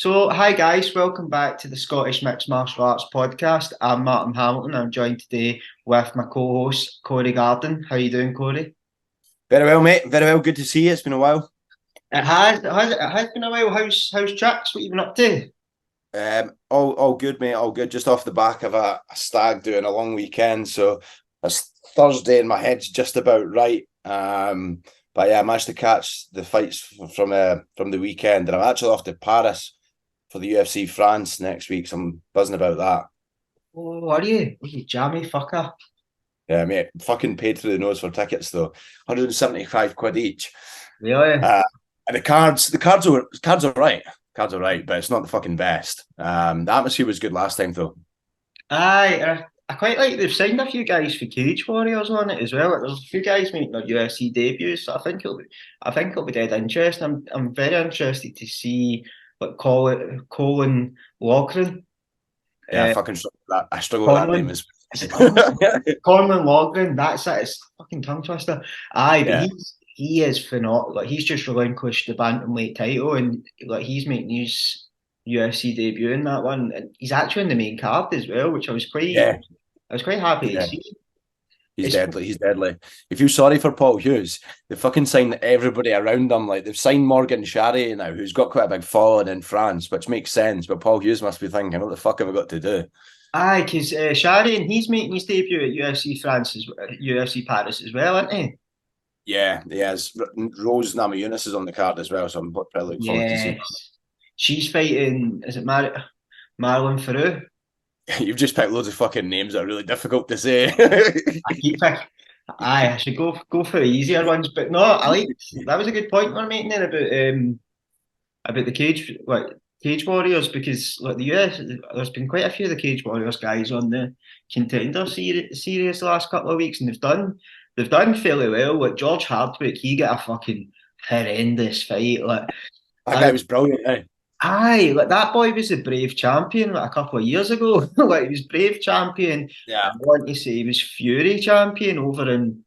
So, hi guys, welcome back to the Scottish Mixed Martial Arts Podcast. I'm Martin Hamilton. I'm joined today with my co-host Corrie Garden. How you doing, Corey? Very well, mate. Very well. Good to see you. It's been a while. It has been a while. How's tracks? What you been up to? All good, mate. All good. Just off the back of a stag doing a long weekend, so it's Thursday and my head's just about right. But yeah, I managed to catch the fights from the weekend, and I'm actually off to Paris for the UFC France next week. So I'm buzzing about that. Oh, are you? What you jammy fucker? Yeah, mate. Fucking paid through the nose for tickets though, 175 quid each. Really? Uh, and the cards are right. Cards are right, but it's not the fucking best. The atmosphere was good last time though. I quite like they've signed a few guys for Cage Warriors on it as well. Like, there's a few guys making their UFC debuts, so I think it'll be dead interesting. I'm very interested to see like Colin Loughlin. Yeah, I Uh, fucking struggle with that. I struggle with that name Conlon. as Is it Conlon? Conlon Loughlin. That's it. It's a fucking tongue twister. Aye, but yeah, he is phenomenal. Like he's just relinquished the bantamweight title, and like he's making his UFC debut in that one, and he's actually in the main card as well, which yeah, I was quite happy to yeah. see. He's It's deadly. He's deadly. You feel sorry for Paul Hughes. They fucking signed everybody around him. Like they've signed Morgan Charrier now, who's got quite a big following in France, which makes sense. But Paul Hughes must be thinking, what the fuck have I got to do? aye, because Sharian, he's making his debut at UFC Paris as well, isn't he? Yeah, he has. Rose Namajunas is on the card as well, so I'm pretty looking forward to seeing Yes. She's fighting. Is it Marilyn Farouk? You've just picked loads of fucking names that are really difficult to say. I keep thinking, aye, I should go for the easier ones, but no, I like that was a good point we're making there about the cage warriors because like the US, there's been quite a few of the cage warriors guys on the contender series the last couple of weeks, and they've done fairly well. Like George Hardwick, he got a fucking horrendous fight. Like That I guy was brilliant, eh? Aye, like that boy was a brave champion like a couple of years ago. Like he was brave champion. I Yeah. want to say he was Fury champion over in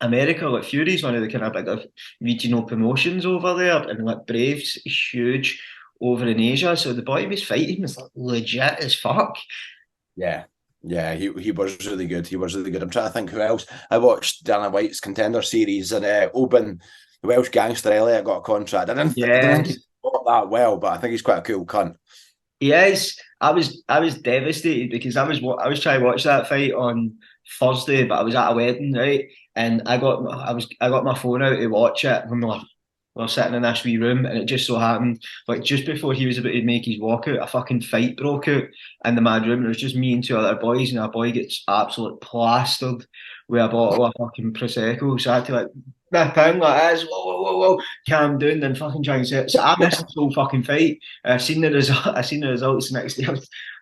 America. Like Fury's one of the kind of bigger regional promotions over there, and like Brave's huge over in Asia. So the boy was fighting was like legit as fuck. Yeah. Yeah, he was really good. He was really good. I'm trying to think who else. I watched Dana White's contender series and Oban, the Welsh gangster Elliot got a contract. I don't think he Yes. fought that well, but I think he's quite a cool cunt. Yes, I was devastated because I was trying to watch that fight on Thursday, but I was at a wedding, right? And I got my phone out to watch it when we were sitting in this wee room, and it just so happened like just before he was about to make his walkout, a fucking fight broke out in the mad room, and it was just me and two other boys, and our boy gets absolutely plastered with a bottle of fucking prosecco. So I had to like nip in like this, whoa, whoa, whoa, whoa, calm down, then fucking try and say it. So I missed the whole fucking fight. I seen the result. I seen the results the next day.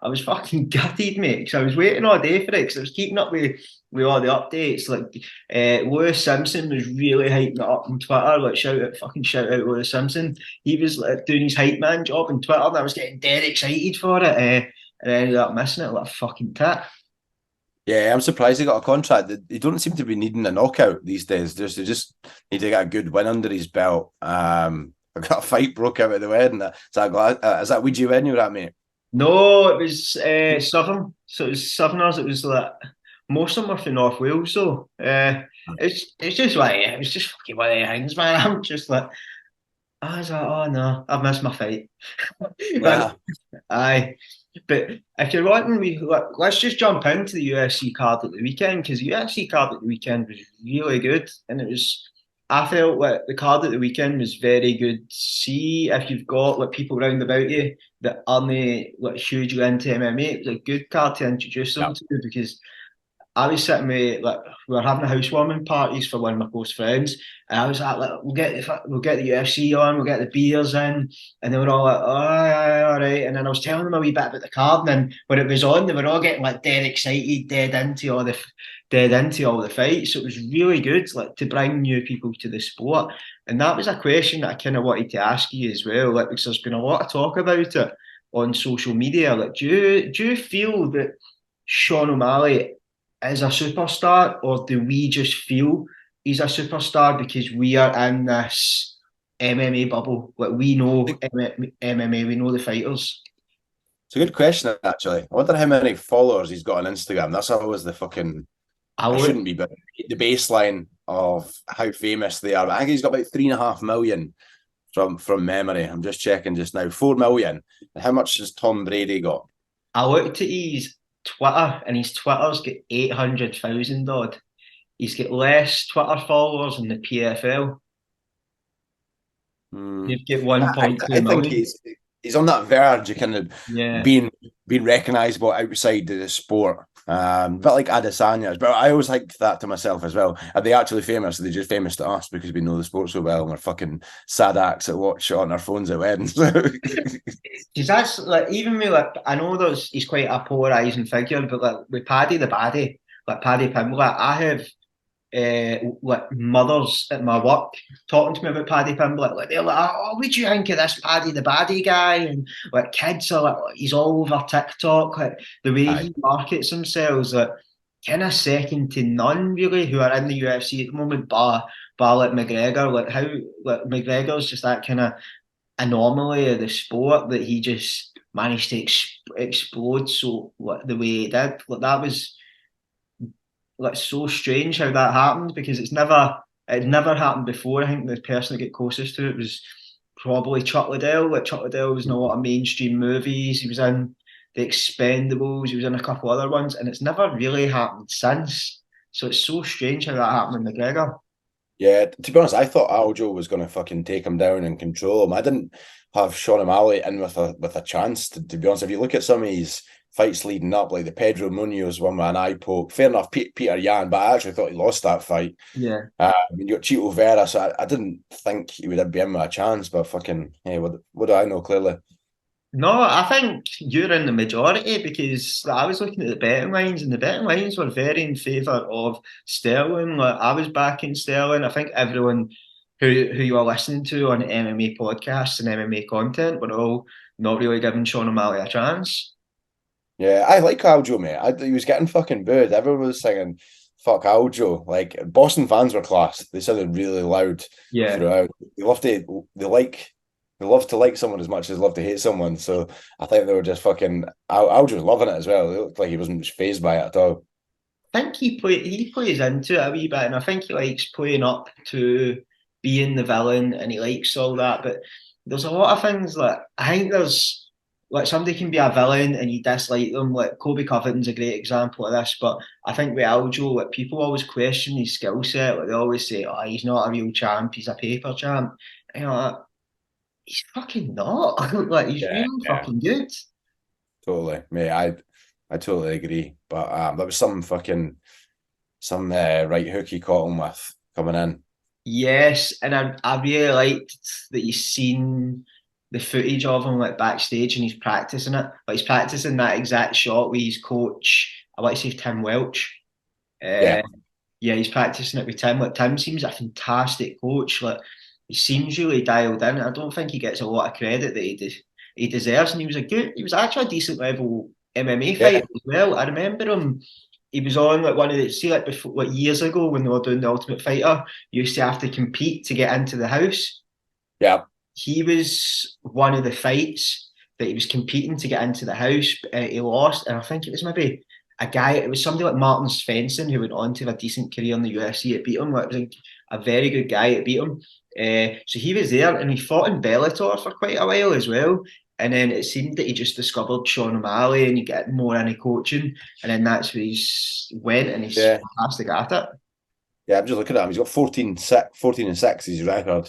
I was fucking gutted, mate, because I was waiting all day for it. Because I was keeping up with all the updates. Like Lewis Simpson was really hyping it up on Twitter. Like shout out Lewis Simpson. He was like doing his hype man job on Twitter, and I was getting dead excited for it. And I ended up missing it like a fucking tit. Yeah, I'm surprised he got a contract. He don't seem to be needing a knockout these days. They just need to get a good win under his belt. I got a fight broke out at the wedding. Is that Ouija win you were at, mate? No, it was Southern. So it was Southerners. It was like most of them were from North Wales, though. It's just like it was just fucking one of the things, man. I was like, oh no, I've missed my fight. But Yeah. aye, but if you're wanting, let's just jump into the UFC card at the weekend because the UFC card at the weekend was really good, and it was. I felt like the card at the weekend was very good. See if you've got like people round about you that aren't like hugely into MMA. It was a good card to introduce them Yeah. to because I was sitting with like we were having a housewarming parties for one of my close friends, and I was like, we'll get the UFC on, we'll get the beers in, and they were all like, oh, aye, all right. And then I was telling them a wee bit about the card, and then when it was on, they were all getting like dead excited, dead into all the fights. So it was really good, like to bring new people to the sport. And that was a question that I kind of wanted to ask you as well, like because there's been a lot of talk about it on social media. Like, do you feel that Sean O'Malley is a superstar, or do we just feel he's a superstar because we are in this MMA bubble. Like we know MMA, we know the fighters. It's a good question, actually. I wonder how many followers he's got on Instagram. That's always the fucking. I It would. shouldn't be, but the baseline of how famous they are. But I think he's got about 3.5 million from memory. I'm just checking just now. 4 million. And how much has Tom Brady got? I looked at his Twitter, and his Twitter's got 800,000 odd. He's got less Twitter followers than the PFL. Hmm. You've got one I, point I two think million. he's on that verge of kind of Yeah. being recognisable outside of the sport. But like Adesanya, but I always think that to myself as well. Are they actually famous? Are they just famous to us because we know the sport so well and we're fucking sad acts that watch it on our phones at weddings? Because that's like even me like I know there's he's quite a polarizing figure, but like with Paddy the Baddy, like Paddy Pimblett, I have like mothers at my work talking to me about Paddy Pimblett. Like they're like, "Oh, what do you think of this Paddy the Baddy guy?" And like kids are like, "He's all over TikTok." Like the way Aye. he markets himself, like kind of second to none really who are in the UFC at the moment, bar like McGregor. Like how like McGregor's just that kind of anomaly of the sport that he just managed to explode so like the way he did. Like that was like so strange how that happened because it never happened before. I think the person that got closest to it was probably Chuck Liddell. Like Chuck Liddell was in a lot of mainstream movies. He was in The Expendables. He was in a couple other ones, and it's never really happened since. So it's so strange how that happened with McGregor. Yeah, to be honest, I thought Aljo was going to fucking take him down and control him. I didn't have Sean O'Malley in with a chance. To be honest, if you look at some of his fights leading up, like the Pedro Munoz one with an eye poke, fair enough, Peter Yan, but I actually thought he lost that fight. Yeah. You got Chito Vera, so I didn't think he would be in with a chance. But fucking, hey, what do I know? Clearly, No, I think you're in the majority because I was looking at the betting lines and the betting lines were very in favour of Sterling. Like I was backing Sterling. I think everyone who you are listening to on MMA podcasts and MMA content were all not really giving Sean O'Malley a chance. yeah, I like Aljo, mate. He was getting fucking booed. Everyone was singing "fuck Aljo." Like Boston fans were class. They sounded really loud Yeah. throughout. They love to they like they love to like someone as much as love to hate someone. So I think they were just fucking Aljo was loving it as well. It looked like he wasn't phased by it at all. I think he plays into it a wee bit, and I think he likes playing up to being the villain, and he likes all that. But there's a lot of things that I think there's like somebody can be a villain and you dislike them. Like Kobe Covington's a great example of this, but I think with Aljo, like people always question his skill set. Like they always say, "Oh, he's not a real champ; he's a paper champ." And you're like, he's fucking not. Like he's Yeah, really yeah, fucking good. totally, mate. I totally agree. But that was some right hook he caught him with coming in. Yes, and I really liked that you've seen the footage of him like backstage and he's practicing it. Like he's practicing that exact shot with his coach. I want to say Tim Welch. Yeah, Uh, yeah, he's practicing it with Tim. Like Tim seems a fantastic coach. Like he seems really dialed in. I don't think he gets a lot of credit that he deserves. And he was actually a decent level MMA yeah, fighter as well. I remember him. He was on like one of the see like before like years ago when they were doing the Ultimate Fighter. You used to have to compete to get into the house. yeah, He was one of the fights that he was competing to get into the house. He lost, and I think it was maybe a guy. It was somebody like Martin Svensson who went on to have a decent career in the UFC. It beat him. Like, it was like a very good guy. It beat him. So he was there, and he fought in Bellator for quite a while as well. And then it seemed that he just discovered Sean O'Malley, and he get more into coaching, and then that's where he's went, and he's yeah. fantastic at it. Yeah, I'm just looking at him. He's got 14 and 6 is his record.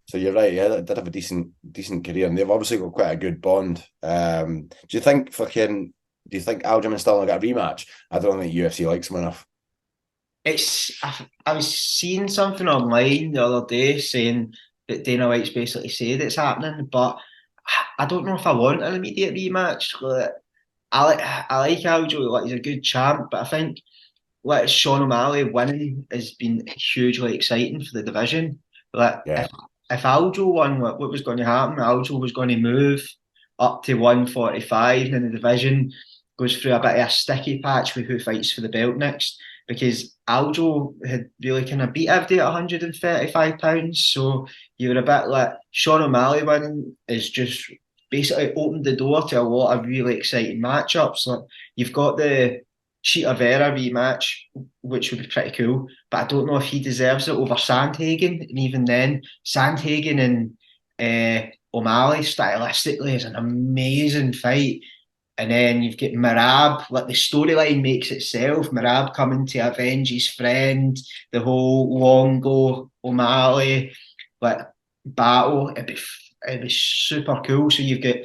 So you're right. Yeah, that did have a decent career, and they've obviously got quite a good bond. Do you think Aljamain and Sterling got a rematch? I don't think UFC likes him enough. I was seeing something online the other day saying that Dana White's basically said it's happening, but I don't know if I want an immediate rematch. Like, I like Aljo, like he's a good champ, but I think like Sean O'Malley winning has been hugely exciting for the division. Like Yeah, if Aljo won, what was going to happen? Aljo was going to move up to 145, and then the division goes through a bit of a sticky patch with who fights for the belt next. because Aljo had really kind of beat everybody at 135 pounds. So you were a bit like Sean O'Malley winning is just basically opened the door to a lot of really exciting matchups. Like you've got the Cheetah Vera rematch, which would be pretty cool, but I don't know if he deserves it over Sandhagen. And even then, Sandhagen and O'Malley stylistically is an amazing fight. And then you've got Marab, like the storyline makes itself. Marab coming to avenge his friend, the whole Longo O'Malley like battle. It'd be super cool. So you've got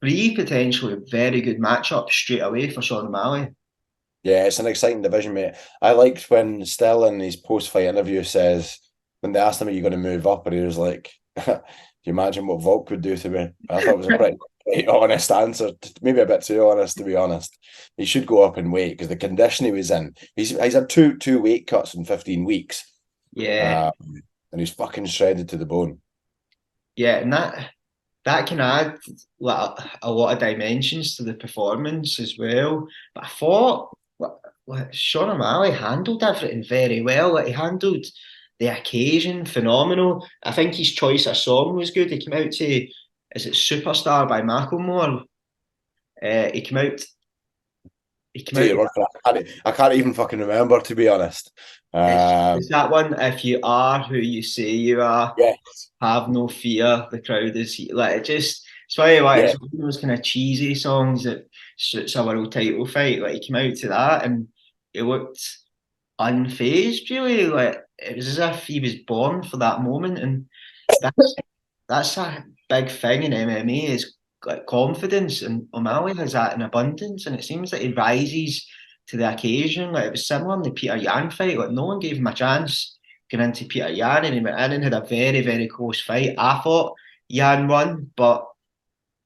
three potentially very good matchups straight away for Sean O'Malley. Yeah, it's an exciting division, mate. I liked when Still in his post-fight interview says, when they asked him, are you going to move up? And he was like, can you imagine what Volk would do to me? I thought it was a pretty honest answer, maybe a bit too honest, to be honest. He should go up in weight because the condition he was in, he's had two weight cuts in 15 weeks. Yeah, And he's fucking shredded to the bone. yeah, and that can add like a lot of dimensions to the performance as well. But I thought like Sean O'Malley handled everything very well. Like he handled the occasion phenomenal. I think his choice of song was good. He came out to is it Superstar by Macklemore? He came out. He came out. I can't even fucking remember, to be honest. It's that one. If you are who you say you are, Yes. have no fear. The crowd is here. Like it just. It's funny. Like Yeah. it's one of those kind of cheesy songs that suits a world title fight. Like he came out to that and he looked unfazed. Really, like it was as if he was born for that moment. And that's that's a big thing in MMA is like confidence, and O'Malley has that in abundance, and it seems that he rises to the occasion. Like it was similar in the Peter Yan fight. Like no one gave him a chance going into Peter Yan, and he went in and had a very, very close fight. I thought Yan won, but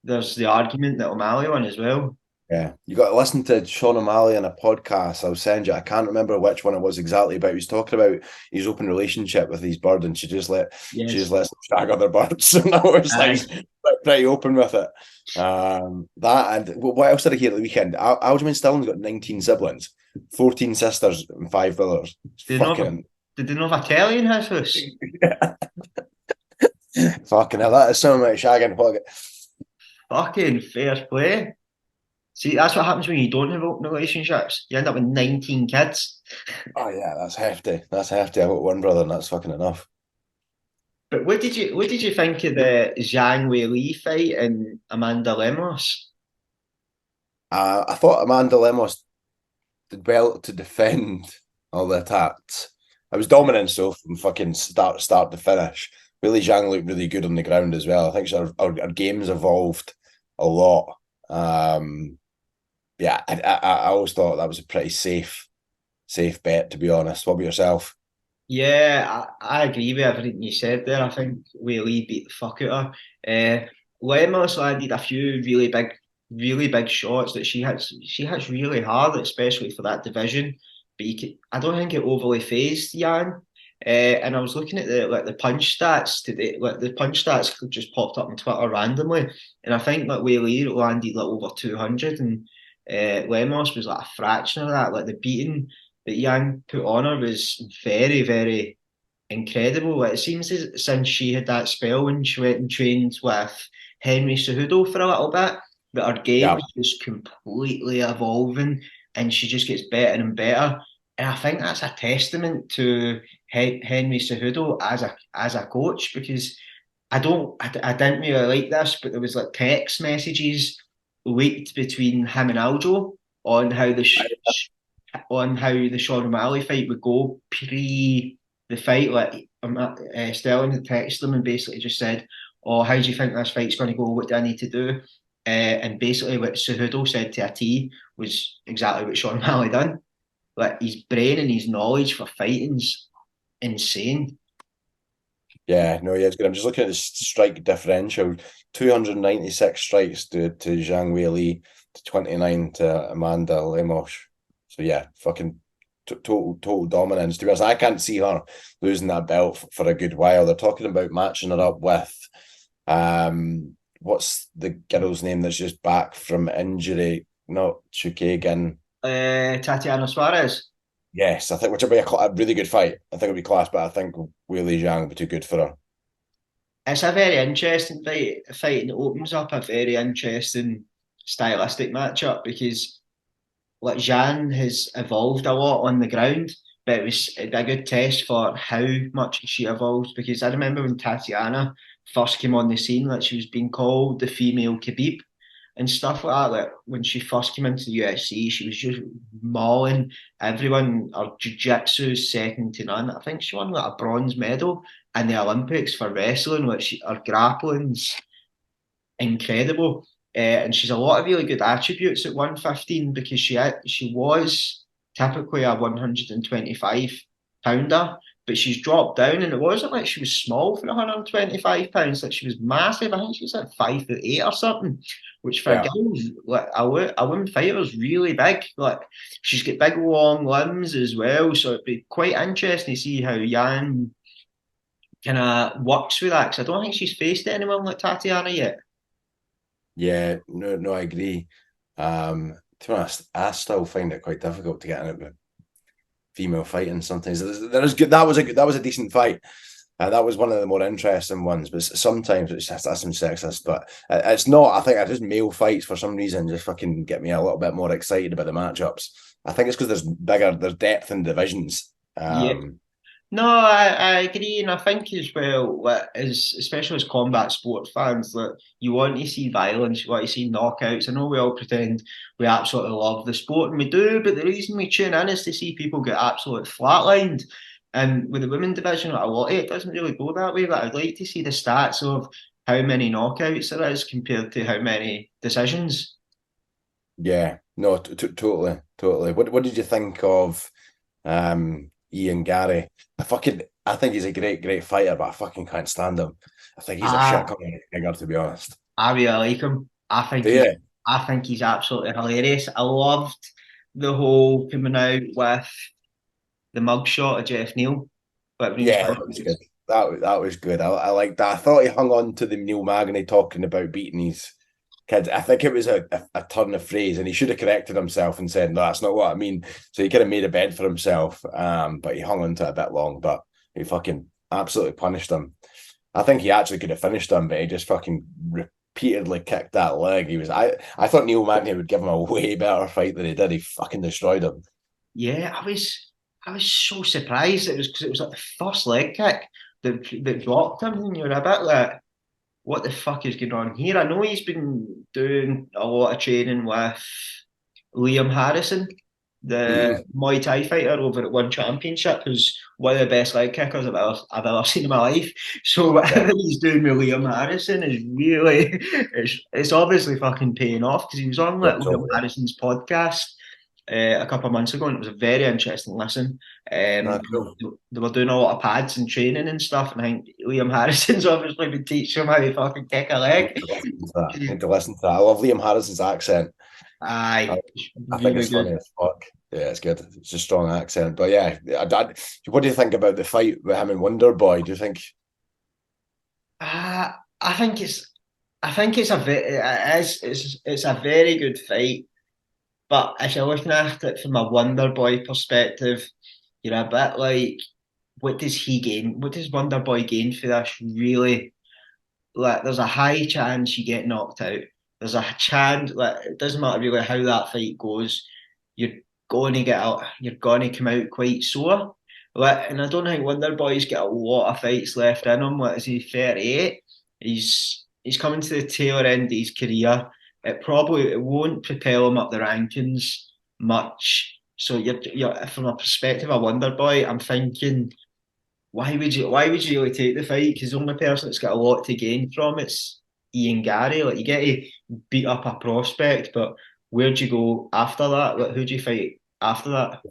there's the argument that O'Malley won as well. Yeah, you got to listen to Sean O'Malley on a podcast. I'll send you. I can't remember which one it was exactly, but he was talking about his open relationship with his bird, and she just Yes. lets him shag other birds. And I was like Aye. pretty open with it. That and what else did I hear at the weekend? Aljamain Sterling's got 19 siblings, 14 sisters, and 5 brothers. It's Did they know? fucking Did they know of a telly in his house? fucking hell. That is so much shagging. Fucking fair play. See, that's what happens when you don't have open relationships. You end up with 19 kids. Oh yeah, that's hefty. That's hefty. I've got one brother, and that's fucking enough. But what did you think of the Zhang Wei Li fight and Amanda Lemos? I thought Amanda Lemos did well to defend all the attacks. I was dominant so from fucking start to finish. Really, Zhang looked really good on the ground as well. I think our game's evolved a lot. Yeah, I always thought that was a pretty safe bet, to be honest. What about yourself? Yeah, I agree with everything you said there. I think Wei Li beat the fuck out of her. Lemos landed a few really big shots that she hits really hard, especially for that division. But I don't think it overly phased Yan. And I was looking at the punch stats today. Like the punch stats just popped up on Twitter randomly, and I think like Wei Li landed like over 200, and Lemos was like a fraction of that. Like the beating that Yang put on her was very, very incredible. Like, it seems as since she had that spell when she went and trained with Henry Cejudo for a little bit, that her game Yeah, was just completely evolving and she just gets better and better. And I think that's a testament to Henry Cejudo as a coach because I didn't really like this, but there was like text messages leaked between him and Aljo on how the Sean O'Malley fight would go pre the fight. Like Sterling had texted him and basically just said, "Oh, how do you think this fight's going to go? What do I need to do?" And basically, what Cejudo said to a T was exactly what Sean O'Malley done. Like his brain and his knowledge for fighting's insane. yeah, no, yeah, it's good. I'm just looking at the strike differential: 296 strikes to Zhang Wei Li, to 29 to Amanda Lemos. So yeah, fucking total dominance. To be honest, I can't see her losing that belt for a good while. They're talking about matching her up with what's the girl's name that's just back from injury? Not Chukagan. Tatiana Suarez. Yes, I think which would be a really good fight. I think it'd be class, but I think Weili Zhang would be too good for her. It's a very interesting fight, and it opens up a very interesting stylistic matchup because like Zhang has evolved a lot on the ground, but it'd be a good test for how much she evolves because I remember when Tatiana first came on the scene, like she was being called the female Khabib and stuff like that. Like when she first came into the UFC, she was just mauling everyone. Her jiu-jitsu is second to none. I think she won like a bronze medal in the Olympics for wrestling, which her grappling's incredible. And she's a lot of really good attributes at 115 because she was typically a 125 pounder, but she's dropped down and it wasn't like she was small for 125 pounds, like she was massive. I think she's like 5'8" or something, which for a Yeah. girl, like a woman fighter is really big. Like she's got big long limbs as well, so it'd be quite interesting to see how Yan kind of works with that because I don't think she's faced anyone like Tatiana yet. Yeah, no, I agree. To be honest, I still find it quite difficult to get in it with female fighting sometimes. There is good. That was a decent fight. That was one of the more interesting ones, but sometimes it's just that's some sexist, but it's not. I think I just male fights for some reason just fucking get me a little bit more excited about the matchups. I think it's because there's depth in divisions. Yeah. No, I agree, and I think as well, like, as especially as combat sport fans, that you want to see violence, you want to see knockouts. I know we all pretend we absolutely love the sport, and we do, but the reason we tune in is to see people get absolutely flatlined. And with the women division, a lot of it doesn't really go that way. But I'd like to see the stats of how many knockouts there is compared to how many decisions. Yeah, no, totally. What did you think of Ian Gary? I think he's a great fighter, but I fucking can't stand him. I think he's a shit Ah, coming figure, to be honest. I really like him. Yeah, I think he's absolutely hilarious. I loved the whole coming out with the mugshot of Jeff Neal, but when he was yeah, that was good. That was good. I like that. I thought he hung on to the Neil Magny talking about beating his kids. I think it was a turn of phrase, and he should have corrected himself and said, "No, that's not what I mean." So he kind of made a bed for himself, but he hung on to it a bit long. But he fucking absolutely punished him. I think he actually could have finished him, but he just fucking repeatedly kicked that leg. I thought Neil Magny would give him a way better fight than he did. He fucking destroyed him. Yeah, I was so surprised. It was because it was like the first leg kick that dropped him, and you're a bit like, what the fuck is going on here? I know he's been doing a lot of training with Liam Harrison, the Mhm. Muay Thai fighter over at One Championship, who's one of the best leg kickers I've ever seen in my life. So Yeah, whatever he's doing with Liam Harrison is really, it's obviously fucking paying off because he was on yeah, like Liam totally. Harrison's podcast a couple of months ago, and it was a very interesting listen. No, cool. They were doing a lot of pads and training and stuff, and I think Liam Harrison's obviously been teaching him how to fucking kick a I need leg. to listen to that. I need to listen to that. I love Liam Harrison's accent. I, Aye, I think really it's funny good. as fuck. Yeah, it's good. It's a strong accent. But yeah, what do you think about the fight with him and Wonder Boy? Do you think? Uh, I think it's it's a very good fight. But if you're looking at it from a Wonder Boy perspective, you're a bit like, what does he gain? What does Wonder Boy gain for this? Really, like, there's a high chance you get knocked out. There's a chance, like, it doesn't matter really how that fight goes. You're going to get out. You're going to come out quite sore. Like, and I don't think Wonder Boy's got a lot of fights left in him. What is he, 38? He's coming to the tail end of his career. It won't propel him up the rankings much. So you're from a perspective of Wonder Boy, I'm thinking, why would you really take the fight? Because the only person that's got a lot to gain from it's Ian Gary. Like, you get to beat up a prospect, but where'd you go after that? Like, who do you fight after that?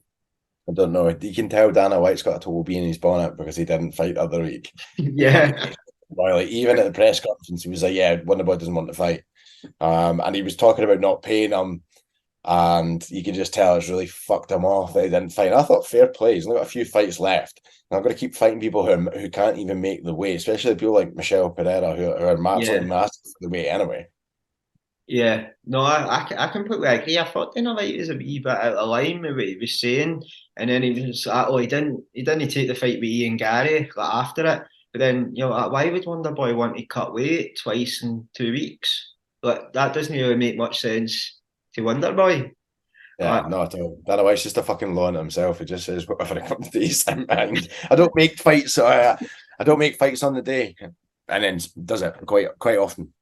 I don't know. You can tell Dana White's got a total bee in his bonnet because he didn't fight the other week. He fucking Yeah. hates Boy. Like, even at the press conference, he was like, "Yeah, Wonder Boy doesn't want to fight." And he was talking about not paying him, and you can just tell it's really fucked him off that he didn't fight. And I thought fair play. He's only got a few fights left. And I'm going to keep fighting people who can't even make the weight, especially people like Michelle Pereira who are absolutely Yeah. massive for the weight anyway. Yeah, no, I completely agree. I thought Dana White was a wee bit out of line with what he was saying, and then he was like, oh, he didn't take the fight with Ian Gary like after it. But then like, why would Wonderboy want to cut weight twice in 2 weeks? Like that doesn't really make much sense to Wonderboy. Yeah, Like, not at all. That way's just a fucking law on himself. He just says whatever it comes to his mind. I don't make fights. I don't make fights on the day, and then does it quite often.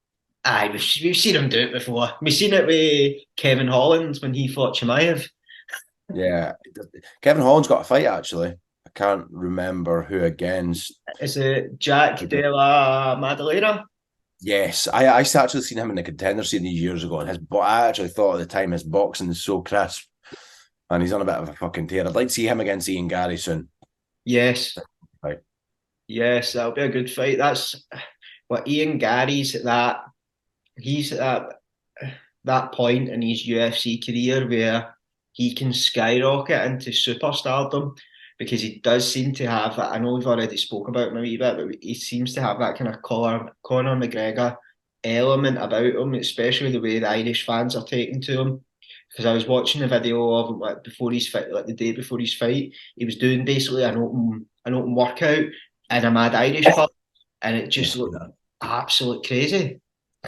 aye, we've seen him do it before. We've seen it with Kevin Holland when he fought Chimaev. Yeah, Kevin Holland's got a fight actually. I can't remember who against. Is it Jack De La Maddalena? Yes, I actually seen him in the Contender Series years ago, and I actually thought at the time his boxing is so crisp, and he's on a bit of a fucking tear. I'd like to see him against Ian Gary soon. Yes, Right. yes, that'll be a good fight. That's what Ian Gary's at that. He's at that point in his UFC career where he can skyrocket into superstardom because he does seem to have that. I know we've already spoke about him a wee bit, but he seems to have that kind of Conor McGregor element about him, especially the way the Irish fans are taking to him. Because I was watching a video of him like before his fight, like the day before his fight, he was doing basically an open workout in a mad Irish pub, and it just Yes, looked absolute crazy.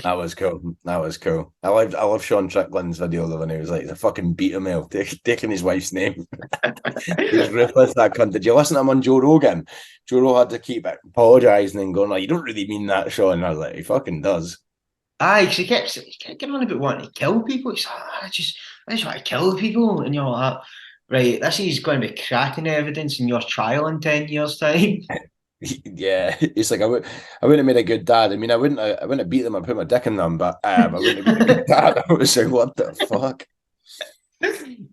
that was cool. That was cool. I love Sean Strickland's video though when he was like the fucking beta male taking his wife's name. He's ruthless, that cunt. Did you listen to him on Joe Rogan? Joe Rogan had to keep apologising and going, like, you don't really mean that, Sean. And I was like, he fucking does. Aye, 'cause he kept getting on about wanting to kill people. He's like, I just want to kill people. And you're like, right, this is going to be cracking evidence in your trial in 10 years' time. Yeah, it's like I wouldn't have made a good dad. I mean, I wouldn't have beat them or put my dick in them, but I wouldn't have been a good dad. I was like, what the fuck?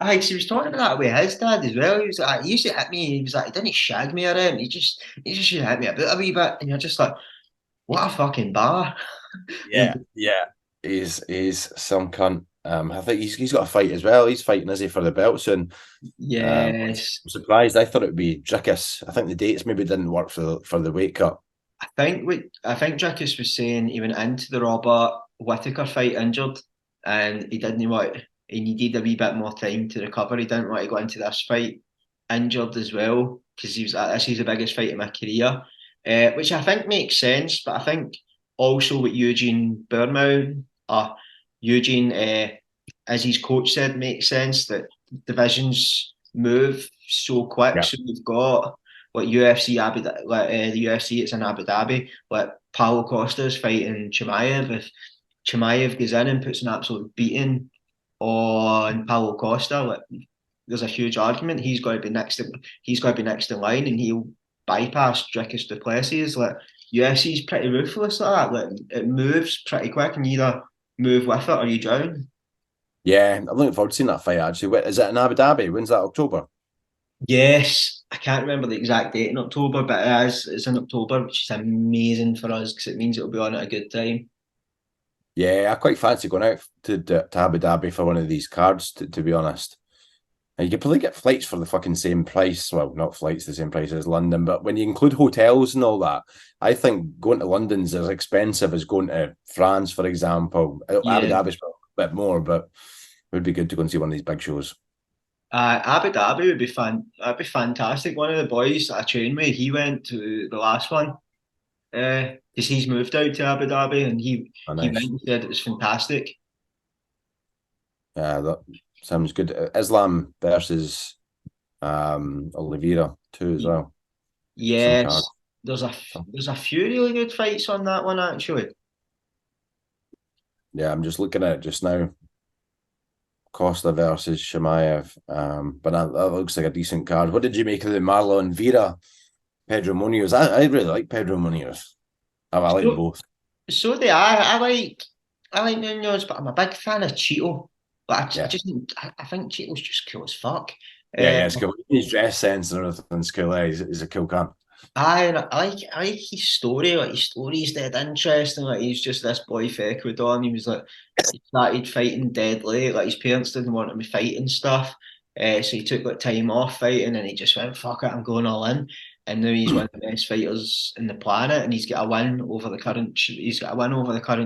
Aye, 'cause he was talking about that with his dad as well. He was like, he used to hit me. He was like, he didn't shag me around. He just used to hit me a bit a wee bit. And you're just like, what a fucking bar. Yeah, yeah. He's some cunt. I think he's got a fight as well. He's fighting, is he, for the belt soon? I'm Yes. surprised. I thought it would be Drickus. I think the dates maybe didn't work for the weight cut. I think Drickus was saying he went into the Robert Whittaker fight injured, and he didn't want. He needed a wee bit more time to recover. He didn't want to go into this fight injured as well because he was like, "This is the biggest fight of my career," which I think makes sense. But I think also what Eugene Bournemouth, Eugene, as his coach said, makes sense that divisions move so quick. Yeah. So you've got like UFC Abu Dhabi, like the UFC, it's in Abu Dhabi. Like Paulo Costa is fighting Chimaev. If Chimaev goes in and puts an absolute beating on Paulo Costa, like there's a huge argument. He's got to be next in line, and he'll bypass Dricus Duplessis. Like UFC is pretty ruthless like that. Like it moves pretty quick, and you either move with it or you drown. Yeah, I'm looking forward to seeing that fight actually. Is it in Abu Dhabi? When's that, October? Yes, I can't remember the exact date in October, but it is. It's in October, which is amazing for us because it means it'll be on at a good time. Yeah, I quite fancy going out to Abu Dhabi for one of these cards, to be honest. And you could probably get flights for the fucking same price. Well, not flights the same price as London, but when you include hotels and all that, I think going to London's as expensive as going to France, for example. Abu Yeah, Dhabi's a bit more, but it would be good to go and see one of these big shows. Abu Dhabi would be fun. That'd be fantastic. One of the boys that I trained with, he went to the last one because he's moved out to Abu Dhabi, and Oh, he went nice. and said it was fantastic. Yeah, that sounds good. Islam versus Oliveira too as well. Some card. Yes, there's a there's a few really good fights on that one actually. Yeah, I'm just looking at it just now. Costa versus Shemaev. But that looks like a decent card. What did you make of the Marlon Vera, Pedro Munoz? I really like Pedro Munoz. I like them So, both. so do I. I like Munoz, but I'm a big fan of Cheeto. But I Yeah. just I think Cheeto's just cool as fuck. Yeah, Uh, yeah, it's cool. His dress sense and everything's cool. He's a cool cunt. and I like his story. Like his story's dead interesting. Like he's just this boy for Ecuador, and he was like he started fighting dead late. Like his parents didn't want him to fight and stuff. So he took like time off fighting, and he just went fuck it, I'm going all in. And now he's one of the best fighters in the planet, and he's got a win over the current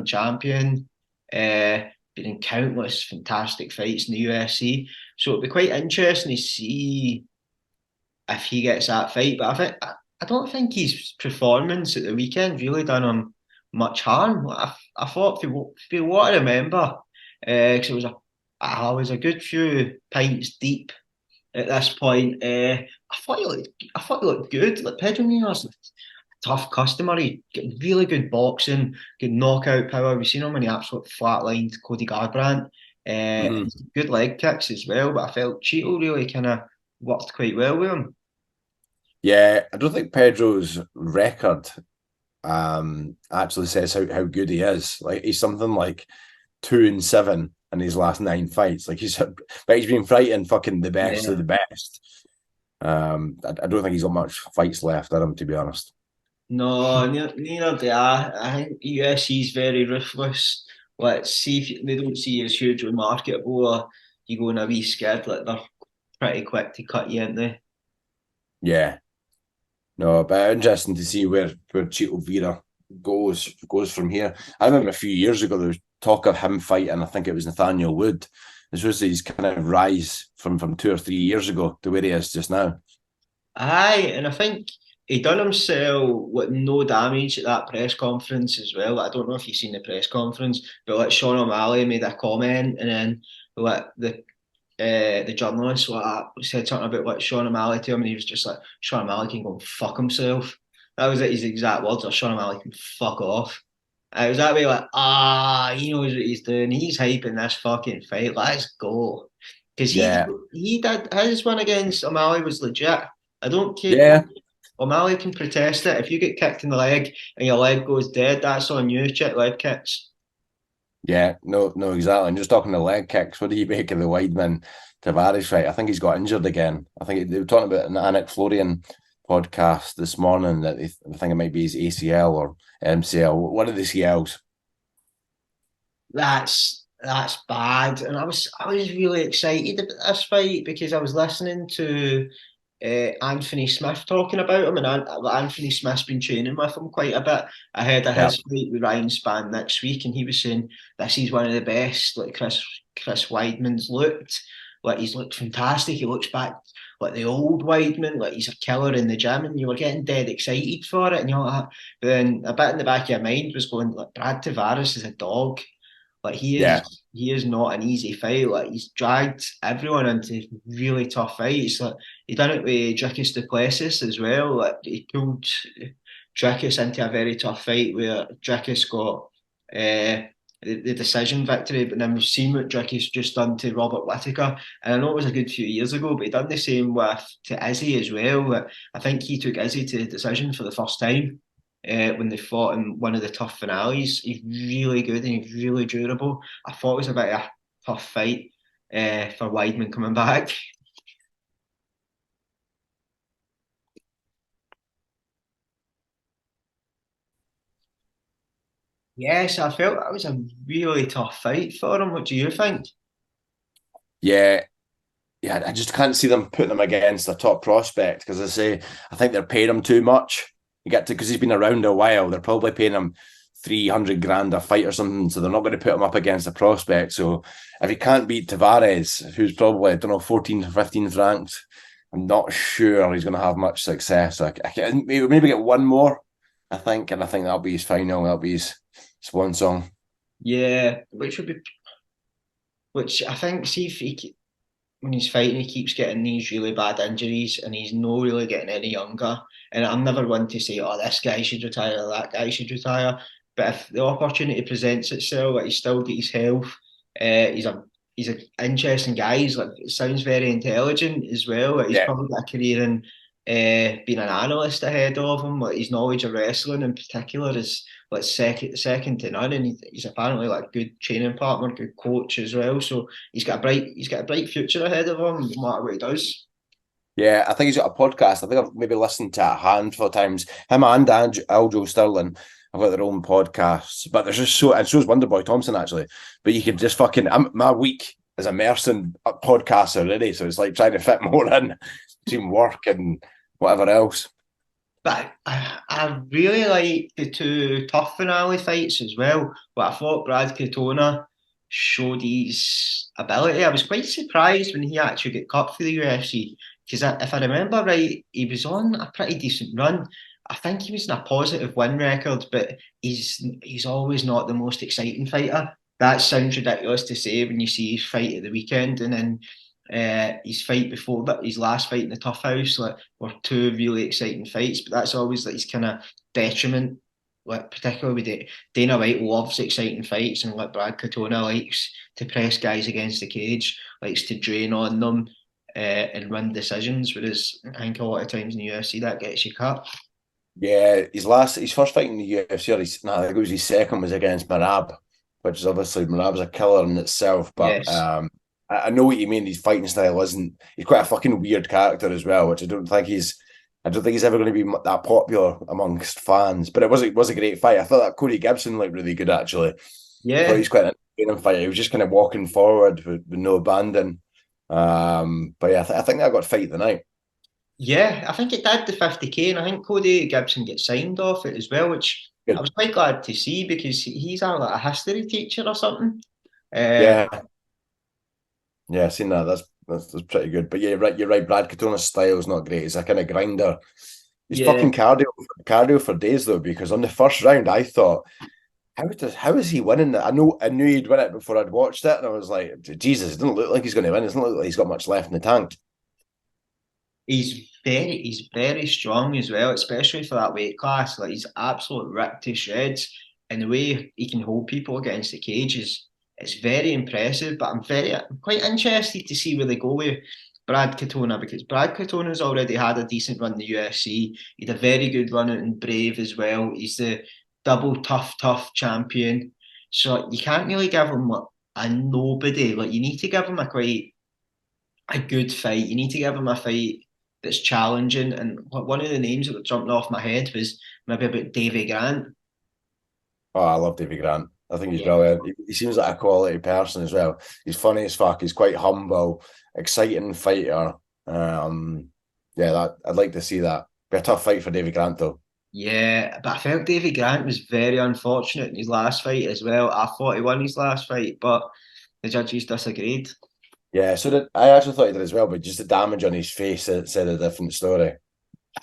champion. been in countless fantastic fights in the UFC. So it'd be quite interesting to see if he gets that fight. But I don't think his performance at the weekend really done him much harm. I thought if you want to remember, because I was a good few pints deep at this point. I thought he looked good. Like Pedro Munoz, tough customer. He got really good boxing, good knockout power. We've seen him when he absolutely flatlined Cody Garbrandt. Mm-hmm. Good leg kicks as well. But I felt Cheeto really kind of worked quite well with him. Yeah, I don't think Pedro's record actually says how good he is. Like he's something like 2-7 in his last 9 fights. Like but he's been fighting fucking the best of Yeah. the best. I don't think he's got much fights left in him, to be honest. No, neither do I. I think USC's very ruthless. Let's see if they don't see you as hugely marketable or you go in a wee skid, like they're pretty quick to cut you, aren't they? Yeah, no, but interesting to see where Chito Vera goes from here. I remember a few years ago there was talk of him fighting. I think it was Nathaniel Wood. This was his kind of rise from 2 or 3 years ago to where he is just now. Aye, and I think he done himself with no damage at that press conference as well. I don't know if you've seen the press conference, but like Sean O'Malley made a comment, and then like the journalist said something about like Sean O'Malley to him, and he was just like, Sean O'Malley can go and fuck himself. That was his exact words, or Sean O'Malley can fuck off. I was that way like, he knows what he's doing. He's hyping this fucking fight. Let's go. Because Yeah, he did his one against O'Malley was legit. I don't care. yeah, O'Malley can protest it. If you get kicked in the leg and your leg goes dead, that's on you. Check leg kicks. yeah. No, no, exactly. And just talking to leg kicks, what do you make of the Weidman Tavares fight? I think he's got injured again. I think they were talking about an Anik Florian podcast this morning that I think it might be his ACL or MCL. One of the CLs. That's bad. And I was really excited about this fight because I was listening to Anthony Smith talking about him, and Anthony Smith's been training with him quite a bit ahead of Yeah, his fight with Ryan Spann next week, and he was saying this is one of the best. Like Chris Weidman's looked, like he's looked fantastic. He looks back like the old Weidman, like he's a killer in the gym, and you were getting dead excited for it, and you're like, but then a bit in the back of your mind was going like Brad Tavares is a dog. Like yeah, he is not an easy fight. Like he's dragged everyone into really tough fights. Like he done it with Dricus du Plessis as well. Like he pulled Dricus into a very tough fight where Dricus got the decision victory. But then we've seen what Dricus just done to Robert Whittaker, and I know it was a good few years ago, but he done the same to Izzy as well. Like, I think he took Izzy to the decision for the first time when they fought in one of the tough finales. He's really good and he's really durable. I thought it was a bit of a tough fight for Weidman coming back. Yes, I felt that was a really tough fight for him. What do you think? yeah. Yeah, I just can't see them putting him against a top prospect because I think they're paying him too much. You get to because he's been around a while. They're probably paying him 300 grand a fight or something, so they're not going to put him up against a prospect. So if he can't beat Tavares, who's probably I don't know 14th or 15th ranked, I'm not sure he's going to have much success. I can maybe get one more, I think, and I think that'll be his final. That'll be his swan song. Yeah, which I think, see if when he's fighting, he keeps getting these really bad injuries and he's not really getting any younger. And I'm never one to say, oh, this guy should retire, or that guy should retire. But if the opportunity presents itself, like he's still got his health, he's an interesting guy. He's like sounds very intelligent as well. Like he's Yeah, probably got a career in being an analyst ahead of him. Like his knowledge of wrestling in particular is like second to none, and he's apparently like a good training partner, good coach as well. So he's got a bright future ahead of him, no matter what he does. yeah, I think he's got a podcast. I think I've maybe listened to it a handful of times. Him and Aljo Sterling have got their own podcasts, but there's just and so is Wonderboy Thompson actually. But you can just my week is immersed in podcasts already, so it's like trying to fit more in between work and whatever else. But I really like the two tough finale fights as well. But I thought Brad Katona showed his ability. I was quite surprised when he actually got cut for the UFC because if I remember right, he was on a pretty decent run. I think he was in a positive win record, but he's always not the most exciting fighter. That sounds ridiculous to say when you see his fight at the weekend and then his fight before that, his last fight in the Tough House, like were two really exciting fights. But that's always like his kind of detriment. Like particularly with Dana White loves exciting fights, and like Brad Katona likes to press guys against the cage, likes to drain on them and win decisions. Whereas I think a lot of times in the UFC that gets you cut. Yeah, his first fight in the UFC, I think it was his second, was against Marab, which is obviously Marab's a killer in itself. But Yes. I know what you mean. His fighting style isn't. He's quite a fucking weird character as well, which I don't think he's ever going to be that popular amongst fans. But it was a great fight. I thought that Corey Gibson looked really good actually. I thought Yeah. he's quite an entertaining fight. He was just kind of walking forward with no abandon. But yeah, I think that got fight of the night. Yeah, I think it did the 50K, and I think Cody Gibson gets signed off it as well, which I Good. was quite glad to see because he's like a history teacher or something. Uh, Yeah, yeah, I've seen that. That's pretty good. But yeah, you're right. You're right. Brad Katona's style is not great. He's a kind of grinder. He's yeah, fucking cardio for days though. Because on the first round, I thought, how is he winning that? I knew he'd win it before I'd watched it, and I was like, Jesus, it doesn't look like he's going to win. It doesn't look like he's got much left in the tank. he's very strong as well, especially for that weight class. Like he's absolute ripped to shreds, and the way he can hold people against the cage is it's very impressive. But I'm quite interested to see where they go with Brad Katona because Brad Katona's already had a decent run in the UFC. He had a very good run out in Brave as well. He's the double tough champion. So you can't really give him like, a nobody. Like you need to give him a good fight. You need to give him a fight that's challenging. And one of the names that jumped off my head was maybe about Davy Grant. Oh, I love Davy Grant. I think he's Yeah, brilliant. He seems like a quality person as well. He's funny as fuck. He's quite humble, exciting fighter. Yeah, I'd like to see that. Be a tough fight for Davy Grant though. yeah, but I felt Davy Grant was very unfortunate in his last fight as well. I thought he won his last fight, but the judges disagreed. Yeah, so I actually thought he did as well, but just the damage on his face said a different story.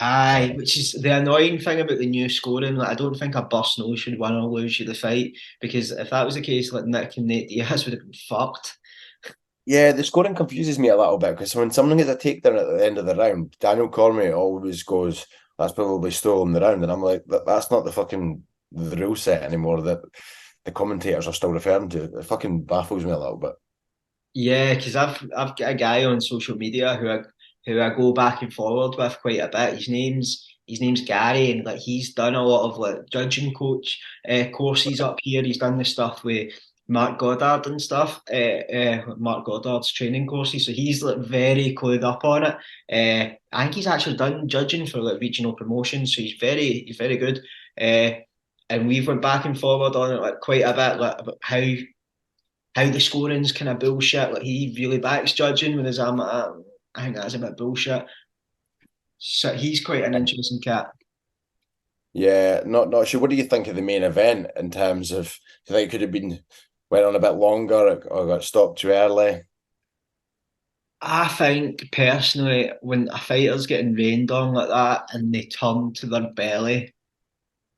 Aye, which is the annoying thing about the new scoring. Like, I don't think a bust nose should win or lose you the fight because if that was the case, like Nick and Nate Diaz would have been fucked. Yeah, the scoring confuses me a little bit because when someone gets a takedown at the end of the round, Daniel Cormier always goes, "That's probably stolen the round," and I'm like, That's not the rule set anymore that the commentators are still referring to." It fucking baffles me a little bit. Yeah, because I've got a guy on social media who I go back and forward with quite a bit. His name's Gary, and like he's done a lot of like judging coach courses up here. He's done the stuff with Mark Goddard and stuff. Mark Goddard's training courses, so he's like very clued up on it. I think he's actually done judging for like regional promotions, so he's very good. And we've went back and forward on it like quite a bit, like about how the scoring's kind of bullshit. Like he really backs judging, whereas I think that's a bit bullshit. So he's quite an interesting cat. Yeah, not sure. What do you think of the main event in terms of? Do you think it could have been went on a bit longer or got stopped too early? I think personally, when a fighter's getting rained on like that and they turn to their belly,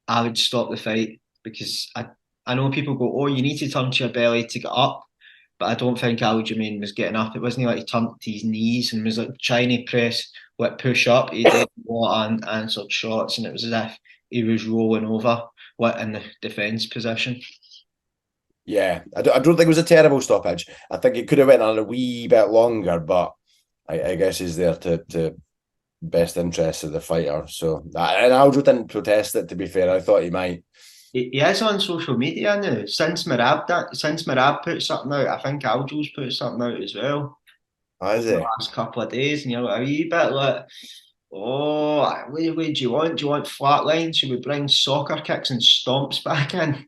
I would stop the fight because I know people go, oh, you need to turn to your belly to get up. But I don't think Aljamain was getting up. It wasn't like he turned to his knees and was like trying to press, like push up. He did what and answered shots, and it was as if he was rolling over, what in the defence position. Yeah, I don't think it was a terrible stoppage. I think it could have went on a wee bit longer, but I guess he's there to best interest of the fighter. So and Aljo didn't protest it. To be fair, I thought he might. He is on social media now. Since Marab put something out, I think Aljo's put something out as well Oh, is the he? last couple of days, and you're like a wee bit like, oh, what do you want? Do you want flat lines? Should we bring soccer kicks and stomps back in?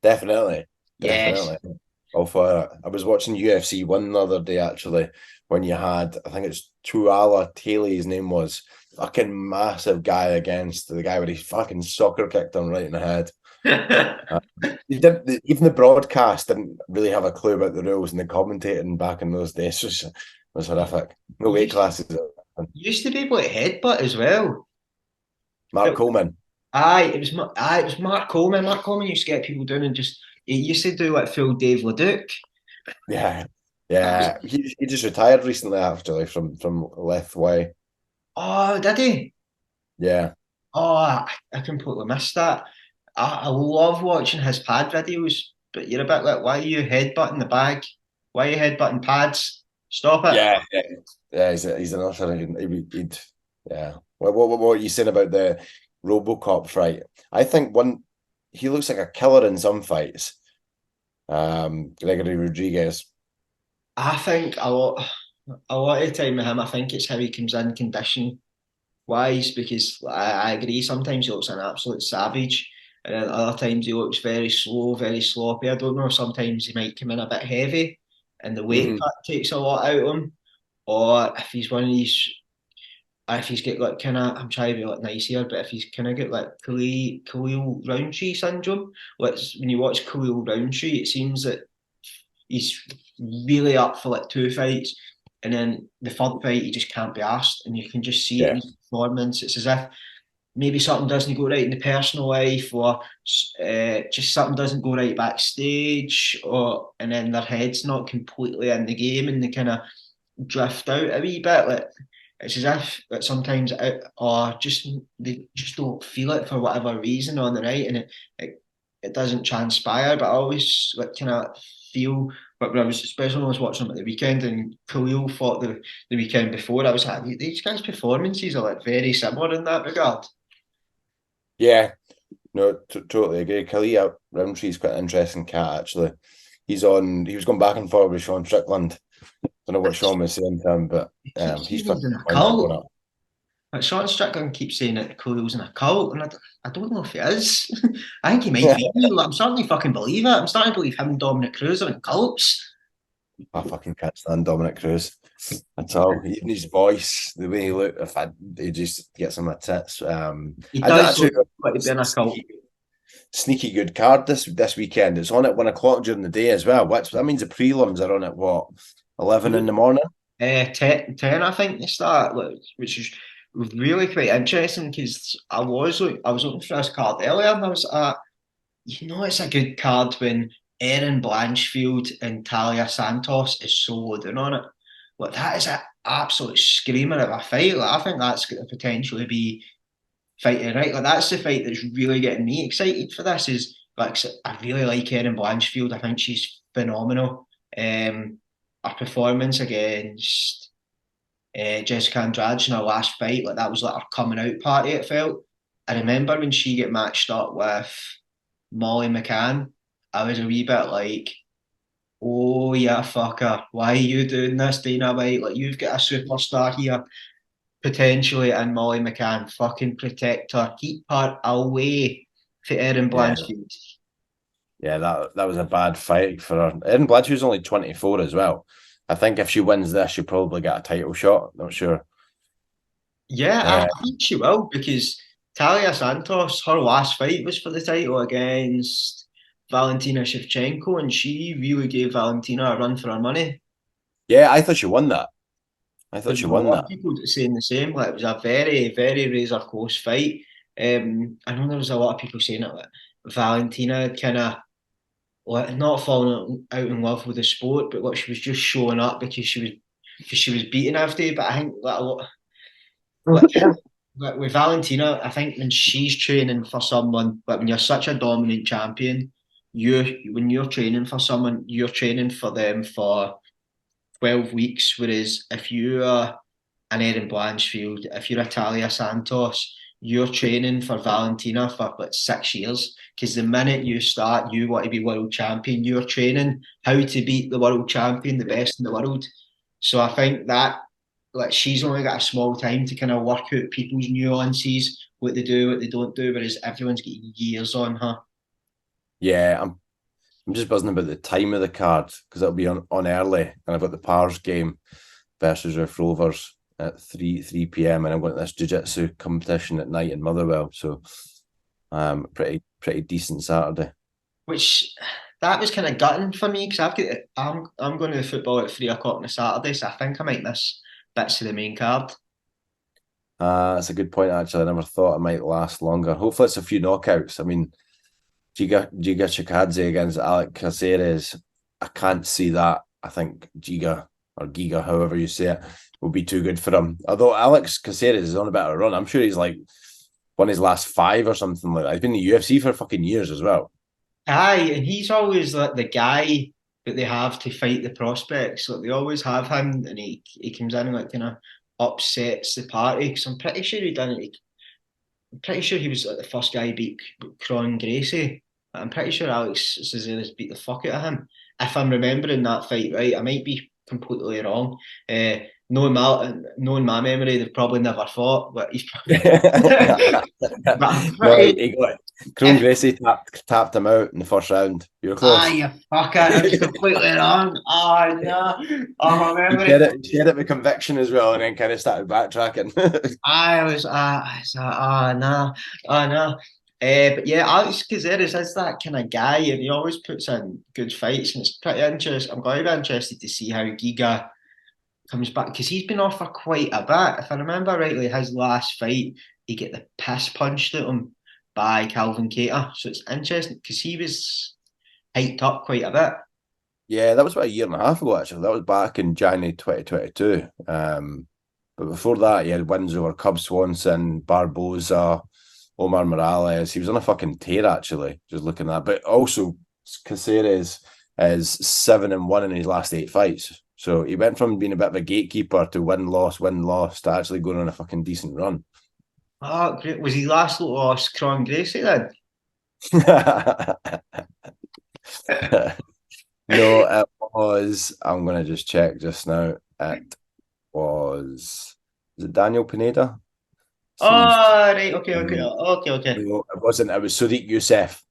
Definitely, Yes. definitely. All for it. I was watching UFC one the other day actually when you had I think it's Tuala Taylor, his name was fucking massive guy against the guy where he fucking soccer kicked him right in the head. Even the broadcast didn't really have a clue about the rules, and the commentating back in those days was horrific. No weight classes. Used to be able to headbutt as well. Mark Coleman. It was Mark Coleman. Mark Coleman used to get people down and just he used to do like full Dave Leduc. Yeah. He just retired recently actually from Left Way. Oh, did he? Yeah. Oh, I completely missed that. I love watching his pad videos, but you're a bit like, why are you headbutting the bag? Why are you headbutting pads? Stop it. Yeah. He's an usher. Yeah. What are you saying about the RoboCop fight? I think he looks like a killer in some fights. Gregory Rodriguez. I think a lot of the time with him, I think it's how he comes in condition wise, because I agree, sometimes he looks an absolute savage, and then other times he looks very slow, very sloppy. I don't know, sometimes he might come in a bit heavy and the weight cut takes a lot out of him. Or if he's one of these, if he's got like kind of, I'm trying to be like nice here, but if he's kind of got like Khalil Roundtree syndrome, like when you watch Khalil Roundtree, it seems that he's really up for like two fights, and then the third fight he just can't be asked, and you can just see it in Yeah. his performance. It's as if maybe something doesn't go right in the personal life, or just something doesn't go right backstage, or and then their head's not completely in the game, and they kind of drift out a wee bit. Like it's as if that sometimes or just they just don't feel it for whatever reason on the night, and it doesn't transpire. But I always like kind of feel. But when I was, especially when I was watching them at the weekend, and Khalil fought the weekend before, I was like, these guys' performances are like very similar in that regard. Yeah. No, totally agree. Khalil Roundtree's quite an interesting cat, actually. He was going back and forth with Sean Strickland. Don't know what Sean was saying to him, but He keeps he's saying he's in a finding that one cult. up. Like Sean Strickland keeps saying that Khalil's in a cult, and I don't know if he is. I think he might be. Like, I'm starting to fucking believe it. I'm starting to believe him and Dominic Cruz are in cults. I fucking can't stand Dominic Cruz at all. Even his voice, the way he looked, he just gets on my tits. He I does actually look like he'd be in a cult. sneaky good card this weekend. It's on at 1 o'clock during the day as well. That means the prelims are on at what, 11 in the morning? 10, I think they start, like, which is really quite interesting because I was looking for this card earlier, and I was it's a good card when Erin Blanchfield and Talia Santos is solo down on it. Like that is an absolute screamer of a fight. Like I think that's going to potentially be fighting right. Like that's the fight that's really getting me excited for this. Is like I really like Erin Blanchfield. I think she's phenomenal. Her performance against Jessica Andrade in her last fight, like that was like her coming out party. It felt. I remember when she get matched up with Molly McCann. I was a wee bit like, oh yeah, fucker, why are you doing this, Dana White? Like you've got a superstar here potentially, and Molly McCann, fucking protect her, keep her away for Erin Yeah, Blanchfield. yeah, that was a bad fight for her. Erin Blanchfield's only 24 as well. I think if she wins this, she'll probably get a title shot. Not sure. Yeah, Yeah, I think she will because Talia Santos, her last fight was for the title against Valentina Shevchenko, and she really gave Valentina a run for her money. yeah, I thought she won that. I There thought was she a won lot that. of people saying the same. Like it was a very, very razor close fight. I know there was a lot of people saying it. Like Valentina kind of not falling out in love with the sport, but what she was just showing up because she was beaten every day. But I think like a lot like, like with Valentina, I think when she's training for someone, like when you're such a dominant champion, when you're training for someone, you're training for them for 12 weeks. Whereas if you are an Erin Blanchfield, if you're a Talia Santos, you're training for Valentina for like 6 years. Because the minute you start, you want to be world champion, you're training how to beat the world champion, the best in the world. So I think that like she's only got a small time to kind of work out people's nuances, what they do, what they don't do, whereas everyone's got years on her. Yeah, I'm just buzzing about the time of the card because it'll be on early, and I've got the Pars game versus Riff Rovers at 3 p.m. and I'm going to this jiu-jitsu competition at night in Motherwell. So pretty decent Saturday. Which that was kind of gutting for me because I'm going to the football at 3 o'clock on a Saturday, so I think I might miss bits of the main card. That's a good point, actually. I never thought it might last longer. Hopefully it's a few knockouts. I mean, Giga Chikadze against Alex Caceres, I can't see that. I think Giga, however you say it, will be too good for him. Although Alex Caceres is on a bit of a run. I'm sure he's like won his last 5 or something like that. He's been in the UFC for fucking years as well. Aye, and he's always like the guy that they have to fight the prospects. Like they always have him, and he comes in and like kind of upsets the party. Because I'm pretty sure he done it. I'm pretty sure he was like the first guy beat Cron Gracie. I'm pretty sure Alex Caceres beat the fuck out of him. If I'm remembering that fight right, I might be completely wrong. Knowing my memory, they've probably never fought, but he's probably. But I'm No, pretty. he got it. Chrome Gracie tapped him out in the first round. You were Ah, close. you fucker! I was completely wrong. Oh no! Oh, my He memory. shared it with conviction as well, and then kind of started backtracking. I was oh no, oh no. But yeah, Alex Caceres is that kind of guy, and he always puts in good fights, and it's pretty interesting. I'm going to be interested to see how Giga comes back because he's been off for quite a bit. If I remember rightly, his last fight, he get the piss punched at him by Calvin Cater. So it's interesting because he was hyped up quite a bit. Yeah, that was about a year and a half ago, actually. That was back in January 2022. But before that, he had wins over Cub Swanson, Barboza, Omar Morales. He was on a fucking tear, actually, just looking at that. But also, Caceres is 7-1 in his last 8 fights. So he went from being a bit of a gatekeeper to win loss to actually going on a fucking decent run. Oh, great. Was he last lost Cron Gracie then? No, it was. I'm going to just check just now. It was it Daniel Pineda? Seems Oh, right. Okay, okay, no, okay, okay. it wasn't. It was Sadiq Youssef,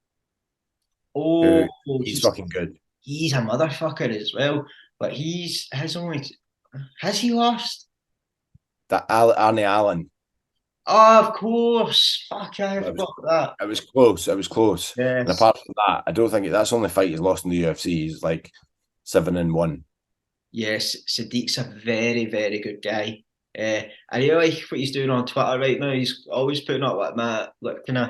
Oh, who he's he's fucking good. he's a motherfucker as well. But he's his only has he lost? That Arnie Allen. Oh, of course. Fuck, I It was, forgot that. it was close. It was close. And Yes. apart from that, I don't think that's the only fight he's lost in the UFC. He's like 7-1. Yes, Sadiq's a very, very good guy. I really like what he's doing on Twitter right now. He's always putting up like kind of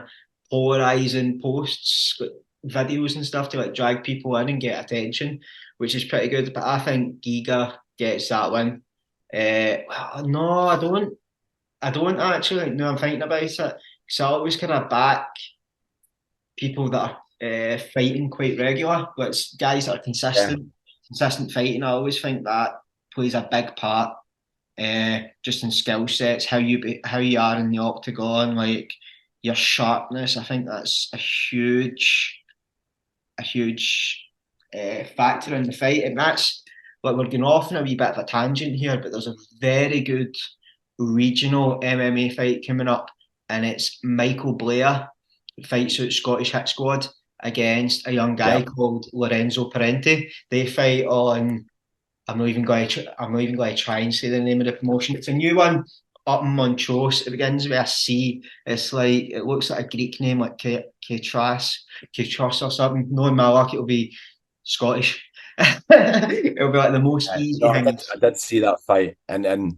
polarizing posts, like, videos and stuff to like drag people in and get attention, which is pretty good. But I think Giga gets that win. Well, no, I don't. I don't actually. No, I'm thinking about it because I always kind of back people that are fighting quite regular, but guys that are Yeah. consistent fighting. I always think that plays a big part, just in skill sets, how you are in the octagon, like your sharpness. I think that's a huge factor in the fight, and that's like we're going off on a wee bit of a tangent here, but there's a very good regional MMA fight coming up, and it's Michael Blair fights out Scottish Hit Squad against a young guy Yep. called Lorenzo Parente. They fight on. I'm not even going to try and say the name of the promotion. It's a new one up in Montrose. It begins with a C. It looks like a Greek name, like Ketras or something. Knowing my luck, it'll be Scottish. It'll be like the most easy No, thing. I did see that fight and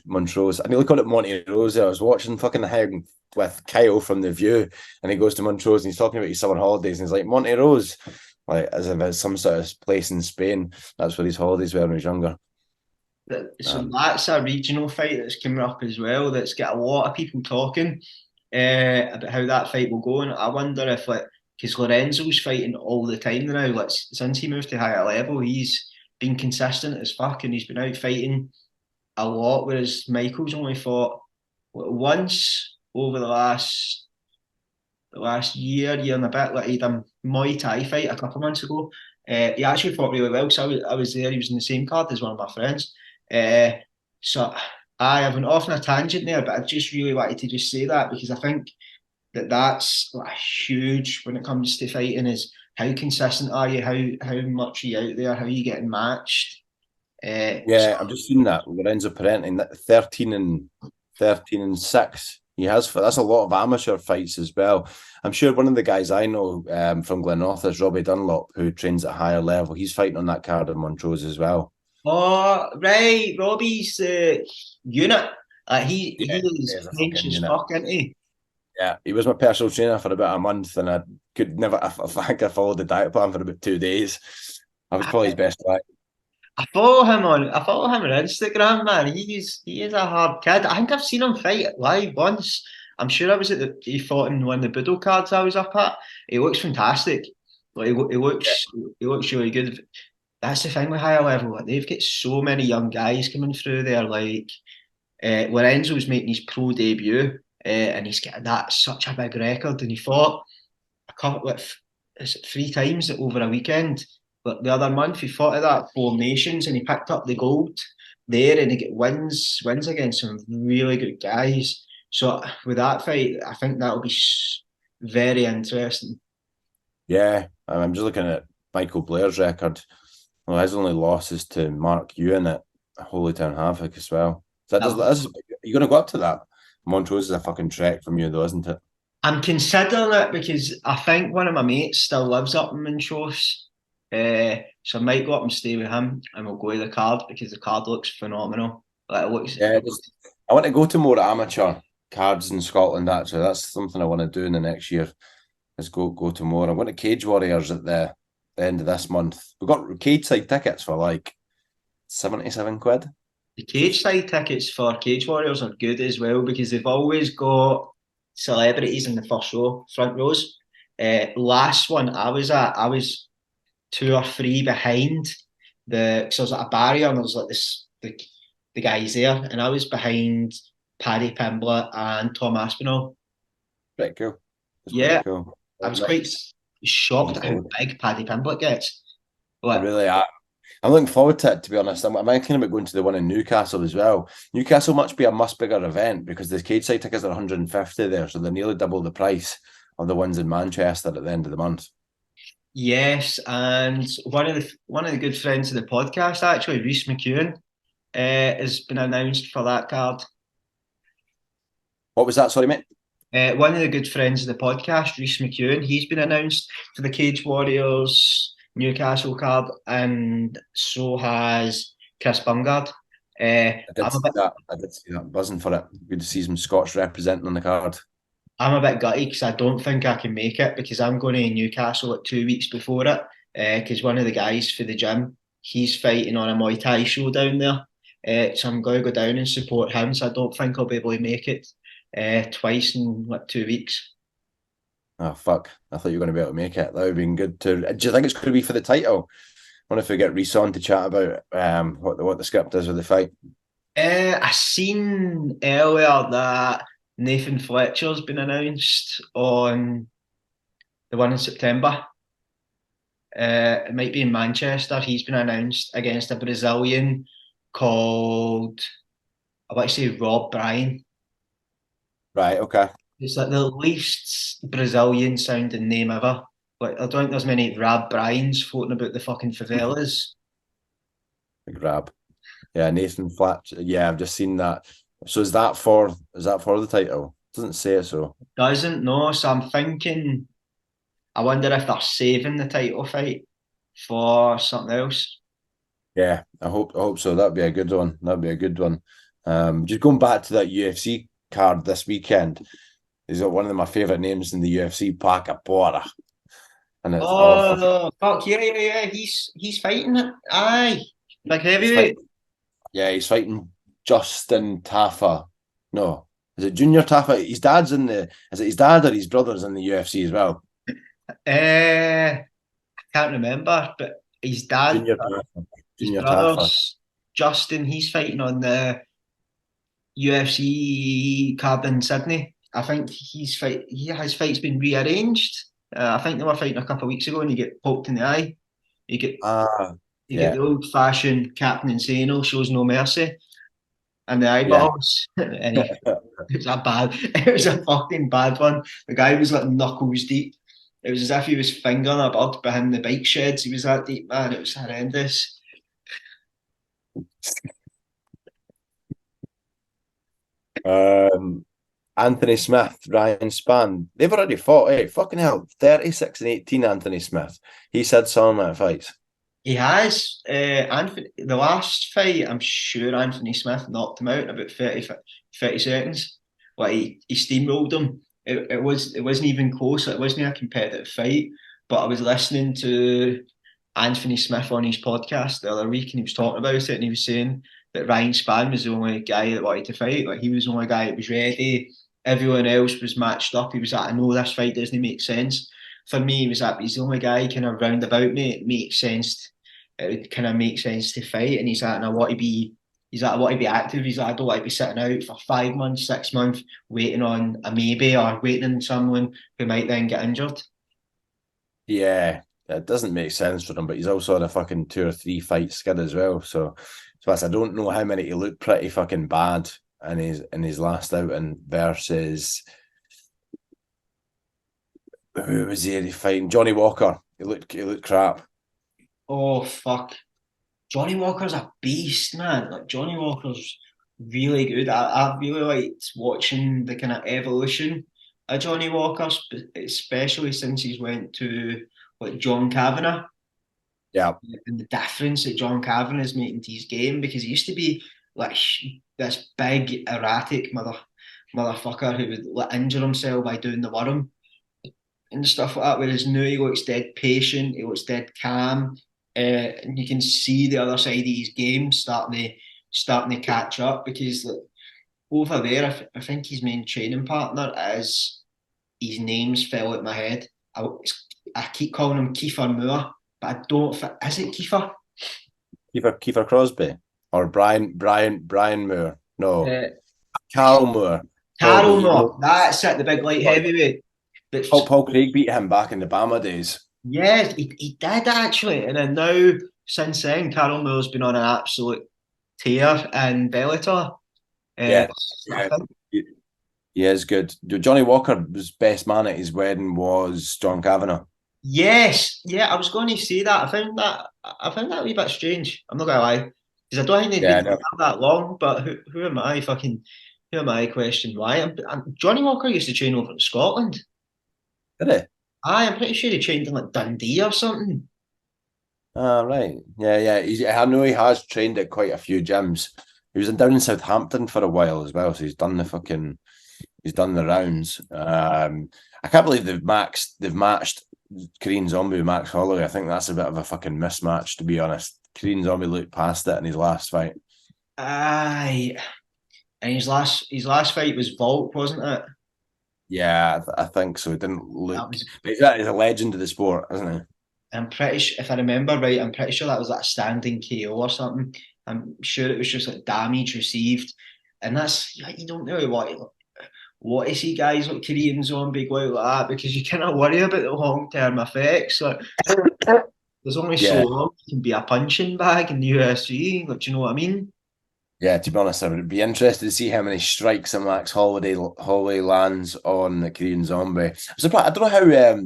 Montrose. I mean, look at Monty Rose. I was watching fucking him with Kyle from The View, and he goes to Montrose and he's talking about his summer holidays, and he's like Monty Rose, like as if it's some sort of place in Spain. That's where his holidays were when he was younger. So Um, that's a regional fight that's coming up as well. That's got a lot of people talking about how that fight will go, and I wonder if like because Lorenzo's fighting all the time now. Like since he moved to higher level, he's been consistent as fuck, and he's been out fighting a lot. Whereas Michael's only fought once over the last year and a bit. Like he had a Muay Thai fight a couple of months ago. He actually fought really well. So I was there. He was in the same card as one of my friends. Uh, so I haven't off on a tangent there, but I just really wanted to just say that because I think that's like huge when it comes to fighting is how consistent are you, how much are you out there, how are you getting matched. Yeah, I've just seen that Lorenzo Parenti, 13-6. He has that's a lot of amateur fights as well. I'm sure one of the guys I know from Glenorth is Robbie Dunlop, who trains at a higher level. He's fighting on that card in Montrose as well. Oh, right, Robbie's unit. He Yeah, is there's a hench fucking as unit. fuck, isn't he? Yeah, he was my personal trainer for about a month, and I could never. I think I followed the diet plan for about 2 days. I was probably his best guy. I follow him on Instagram, man. He is a hard kid. I think I've seen him fight live once. I'm sure I was he fought in one of the Budo cards I was up at. He looks fantastic. Like Yeah, he looks really good. That's the thing with higher level. Like, they've got so many young guys coming through there. Like Lorenzo's making his pro debut, and he's got that such a big record. And he fought a couple with is it 3 times over a weekend. But the other month he fought at that Four Nations and he picked up the gold there and he get wins against some really good guys. So with that fight, I think that'll be very interesting. yeah. I'm just looking at Michael Blair's record. Well, his only loss is to Mark Ewan at Holy Town Havoc as well. So you're going to go up to that. Montrose is a fucking trek from you, though, isn't it? I'm considering it because I think one of my mates still lives up in Montrose. So I might go up and stay with him and we'll go to the card because the card looks phenomenal. Like it looks Yeah, I want to go to more amateur cards in Scotland. Actually, that's something I want to do in the next year. Is go to more. I'm going to Cage Warriors at the end of this month. We've got cage side tickets for like 77 quid. the cage side tickets for Cage Warriors are good as well because they've always got celebrities in the first row, front rows. Last one I was at, I was 2 or 3 behind because I was at a barrier and there was like the guys there, and I was behind Paddy Pimblett and Tom Aspinall. Pretty cool. It's pretty Yeah, cool. I was quite shocked at how big Paddy Pimblett gets. I Like, really am. I'm looking forward to it, to be honest. I'm thinking about going to the one in Newcastle as well. Newcastle must be a much bigger event because the cage side tickets are 150 there, so they're nearly double the price of the ones in Manchester at the end of the month. yes, and one of the good friends of the podcast, actually, Reese McEwen, has been announced for that card. What was that? Sorry, mate. One of the good friends of the podcast, Reese McEwen, he's been announced for the Cage Warriors Newcastle card, and so has Chris Bungard. I did see that. I did see that. Buzzing for it. Good to see some Scots representing on the card. I'm a bit gutted because I don't think I can make it because I'm going to Newcastle like 2 weeks before it. Because one of the guys for the gym, he's fighting on a Muay Thai show down there. So I'm going to go down and support him. So I don't think I'll be able to make it twice in like 2 weeks. Oh, fuck. I thought you were going to be able to make it. That would have been good to. Do you think it's going to be for the title? I wonder if we get Reese on to chat about what the script is of the fight. I seen earlier that Nathan Fletcher's been announced on the one in September. It might be in Manchester. He's been announced against a Brazilian called, I want to say Rob Bryan. Right, okay. It's like the least Brazilian sounding name ever. Like I don't think there's many Rob Bryans floating about the fucking favelas. Big grab. Yeah, Nathan Fletcher. Yeah, I've just seen that. So is that for the title? Doesn't say it so. Doesn't know, so I'm thinking. I wonder if they're saving the title fight for something else. Yeah, I hope so. That'd be a good one. That'd be a good one. Just going back to that UFC card this weekend, is one of my favourite names in the UFC, Parker Porter. And it's Oh fuck yeah! He's fighting it. Aye, like he's heavyweight. fighting, yeah, he's fighting Justin Taffa. No, is it Junior Taffa? His dad's in the. Is it his dad or his brother's in the UFC as well? I can't remember, but his dad, Junior Taffa. his Junior Taffa. brother's Justin. He's fighting on the UFC card in Sydney. I think his fight's been rearranged. I think they were fighting a couple of weeks ago, and you get poked in the eye. You get Ah, you get yeah, the old fashioned Captain Insano shows no mercy and the yeah. eyeballs, and it was a bad, it was a fucking bad one. The guy was like knuckles deep. It was as if he was fingering a bird behind the bike sheds. He was that deep, man. It was horrendous. Anthony Smith, Ryan Spann. They've already fought, fucking hell. 36 and 18, Anthony Smith. He's had some amount of fights. He has. Anthony, the last fight, I'm sure Anthony Smith knocked him out in about 30 seconds. Like he steamrolled him. It wasn't even close. It wasn't a competitive fight. But I was listening to Anthony Smith on his podcast the other week, and he was talking about it, and he was saying that Ryan Spann was the only guy that wanted to fight. Like he was the only guy that was ready. Everyone else was matched up. He was like, I know this fight doesn't make sense. For me, he was like, he's the only guy kind of round about me. It makes sense. It would kind of make sense to fight. And he's like, and I want to be. He's like, I want to be active. He's like, I don't want to be sitting out for 5 months, 6 months, waiting on a maybe or waiting on someone who might then get injured. Yeah, it doesn't make sense for him, but he's also on a fucking 2 or 3 fight skid as well. So I don't know how many he looked pretty fucking bad in his last outing versus who was he fighting? Johnny Walker. He looked crap. Oh fuck. Johnny Walker's a beast, man. Like Johnny Walker's really good. I really liked watching the kind of evolution of Johnny Walker, especially since he's went to like John Kavanagh, Yeah. and the difference that John Kavanagh is making to his game, because he used to be like this big erratic motherfucker who would like, injure himself by doing the worm and stuff like that. Whereas now he looks dead patient, he looks dead calm, and you can see the other side of his game starting to catch up, because like, over there, I think his main training partner is, his name's fell out my head. I keep calling him Kiefer Moore, but I don't. Is it Kiefer? Kiefer Crosby or Brian Moore? No, Uh, Carl Moore. Carol Moore. That's it. The big light heavyweight. Paul Craig beat him back in the Bama days. Yes, he did actually, and then now since then, Carol Moore's been on an absolute tear in Bellator. Yeah, I yeah, think, he is good. Johnny Walker's best man at his wedding was John Kavanagh. yes, yeah, I was going to say that. I found that a wee bit strange. I'm not gonna lie, because I don't think they've Yeah, been I know. together that long. But who am I? Who am I? Question why? Johnny Walker used to train over in Scotland. Did he? I'm pretty sure he trained in like Dundee or something. Ah, right. Yeah, yeah. I know he has trained at quite a few gyms. He was down in Southampton for a while as well, so he's done the rounds. I can't believe they've matched Korean Zombie with Max Holloway. I think that's a bit of a fucking mismatch, to be honest. Korean Zombie looked past it in his last fight. Aye, and his last fight was Vault, wasn't it? Yeah, I think so. It didn't That look. was. But he's a legend of the sport, isn't he? I'm pretty sure, if I remember right, I'm pretty sure that was like a standing KO or something. I'm sure it was just like damage received, and that's like, you don't really want to see guys like Korean Zombie go out like that, because you kind of worry about the long term effects. Like, there's only so Yeah, long you can be a punching bag in the UFC. Like, do you know what I mean? yeah. To be honest, I would be interested to see how many strikes a Max Holloway lands on the Korean Zombie. I'm surprised. I don't know how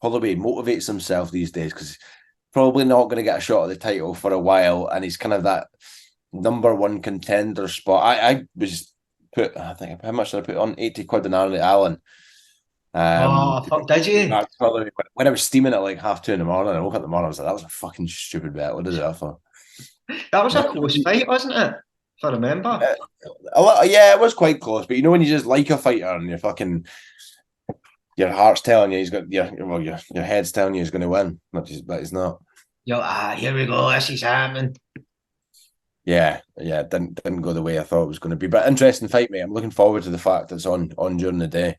Holloway motivates himself these days, because probably not going to get a shot at the title for a while, and he's kind of that number one contender spot. I was put, I think, how much did I put on? 80 quid on Allen. Oh fuck! Did you? Max Holloway, when I was steaming at like 2:30 in the morning, I woke up in the morning, I was like, that was a fucking stupid bet. What is that for? That was a close fight, wasn't it? If I remember. Yeah, it was quite close, but you know when you just like a fighter and you're fucking your heart's telling you he's got your head's telling you he's going to win, but he's not. Yo, here we go. This is happening. Yeah, didn't go the way I thought it was going to be. But interesting fight, mate. I'm looking forward to the fact it's on during the day.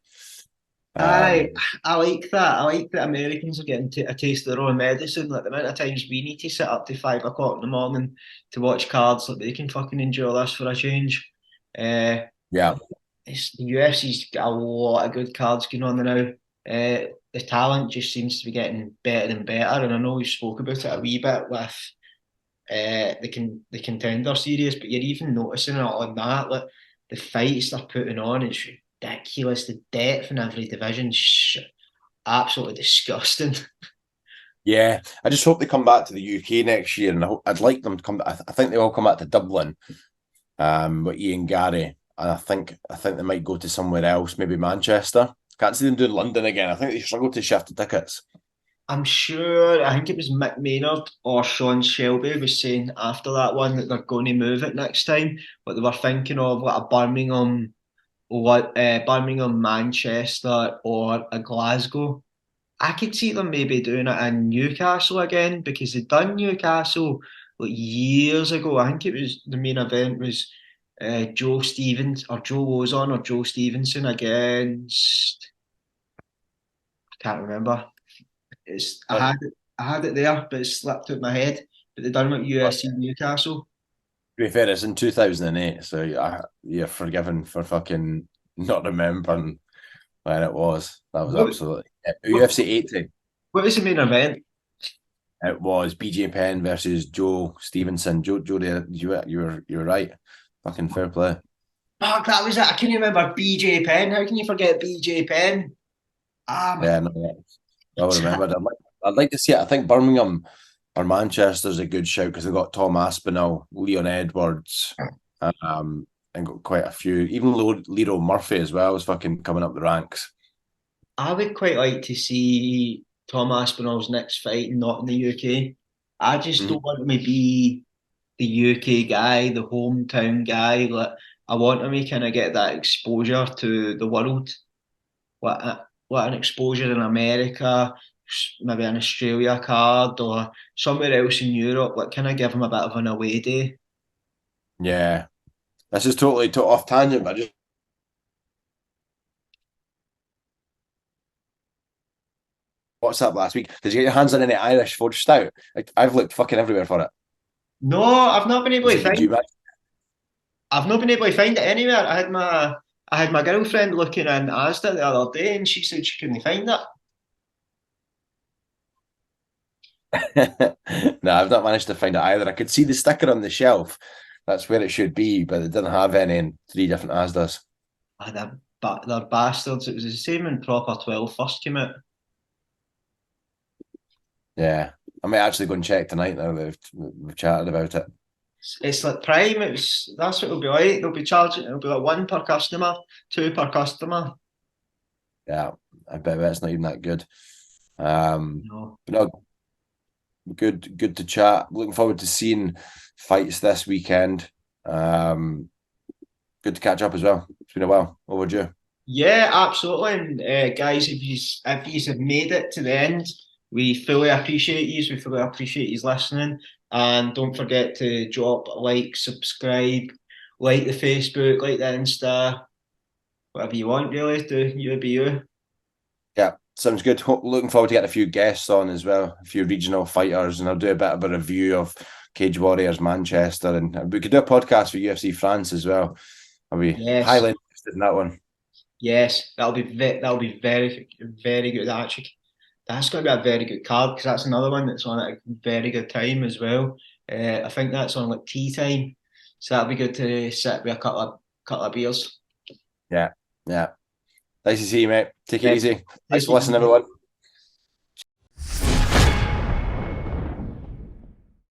I I like that. I like that Americans are getting a taste of their own medicine. Like the amount of times we need to sit up to 5 o'clock in the morning to watch cards, like they can fucking enjoy this for a change. Uh, Yeah, the UFC's got a lot of good cards going on now. The talent just seems to be getting better and better. And I know we spoke about it a wee bit with the contender series, but you're even noticing it on that. Like the fights they're putting on, it's ridiculous. The depth in every division, absolutely disgusting. Yeah, I just hope they come back to the UK next year, and I'd like them to come. I think they all come back to Dublin, with Ian Gary, and I think they might go to somewhere else, maybe Manchester. Can't see them doing London again. I think they struggle to shift the tickets. I'm sure, I think it was Mick Maynard or Sean Shelby was saying after that one that they're going to move it next time, but they were thinking of like a Birmingham, Birmingham, Manchester, or a Glasgow. I could see them maybe doing it in Newcastle again because they'd done Newcastle like years ago. I think it was the main event was Joe Stevens or Joe Lozon or Joe Stevenson against I can't remember. It's But I had it there, but it slipped out my head. But they done it at UFC Newcastle. to be fair, it's in 2008, so you're forgiven for fucking not remembering when it was. That was What, absolutely what, UFC 80. what was the main event? It was BJ Penn versus Joe Stevenson. Joe, you were right. Fucking fair play. Fuck, that was it. I can't remember BJ Penn. How can you forget BJ Penn? Ah, Yeah, no, I would remember. I'd like to see it. I think Birmingham or Manchester's a good shout because they've got Tom Aspinall, Leon Edwards, and got quite a few. Even Lero Murphy as well is fucking coming up the ranks. I would quite like to see Tom Aspinall's next fight not in the UK. I just Mhm. don't want him to be the UK guy, the hometown guy. Like, I want him to kind of get that exposure to the world. What an exposure in America, maybe an Australia card or somewhere else in Europe. Like, kind of give him a bit of an away day. Yeah, this is totally off tangent, but I just watched that last week. Did you get your hands on any Irish Forge Stout? Like, I've looked fucking everywhere for it. No, I've not been able to Did you, find. man? I've not been able to find it anywhere. I had my girlfriend looking in Asda the other day, and she said she couldn't find it. No, I've not managed to find it either. I could see the sticker on the shelf. That's where it should be, but it didn't have any in three different Asdas. Ah, they're bastards. It was the same in Proper 12 first came out. Yeah, I might actually go and check tonight now that we've chatted about it. It's like Prime. That's what it'll be like. They'll be charging. It'll be like one per customer, two per customer. Yeah, I bet it's not even that good. Um, No. but no, good to chat. Looking forward to seeing fights this weekend. Um, good to catch up as well. It's been a while overdue. Yeah, absolutely. And guys, if you have made it to the end, we fully appreciate you. We fully appreciate you listening. And don't forget to drop a like, subscribe, like the Facebook, like the Insta, whatever you want, really. Do you be you. Yeah, sounds good. Looking forward to getting a few guests on as well, a few regional fighters, and I'll do a bit of a review of Cage Warriors Manchester, and we could do a podcast for UFC France as well. I'll be Yes, highly interested in that one. yes, that'll be very very good. Actually, that's going to be a very good card because that's another one that's on at a very good time as well. I think that's on like tea time, so that'll be good to sit with a couple of beers. Yeah, yeah. Nice to see you, mate. Take it Yeah, easy. Thanks take for it listening, easy. everyone.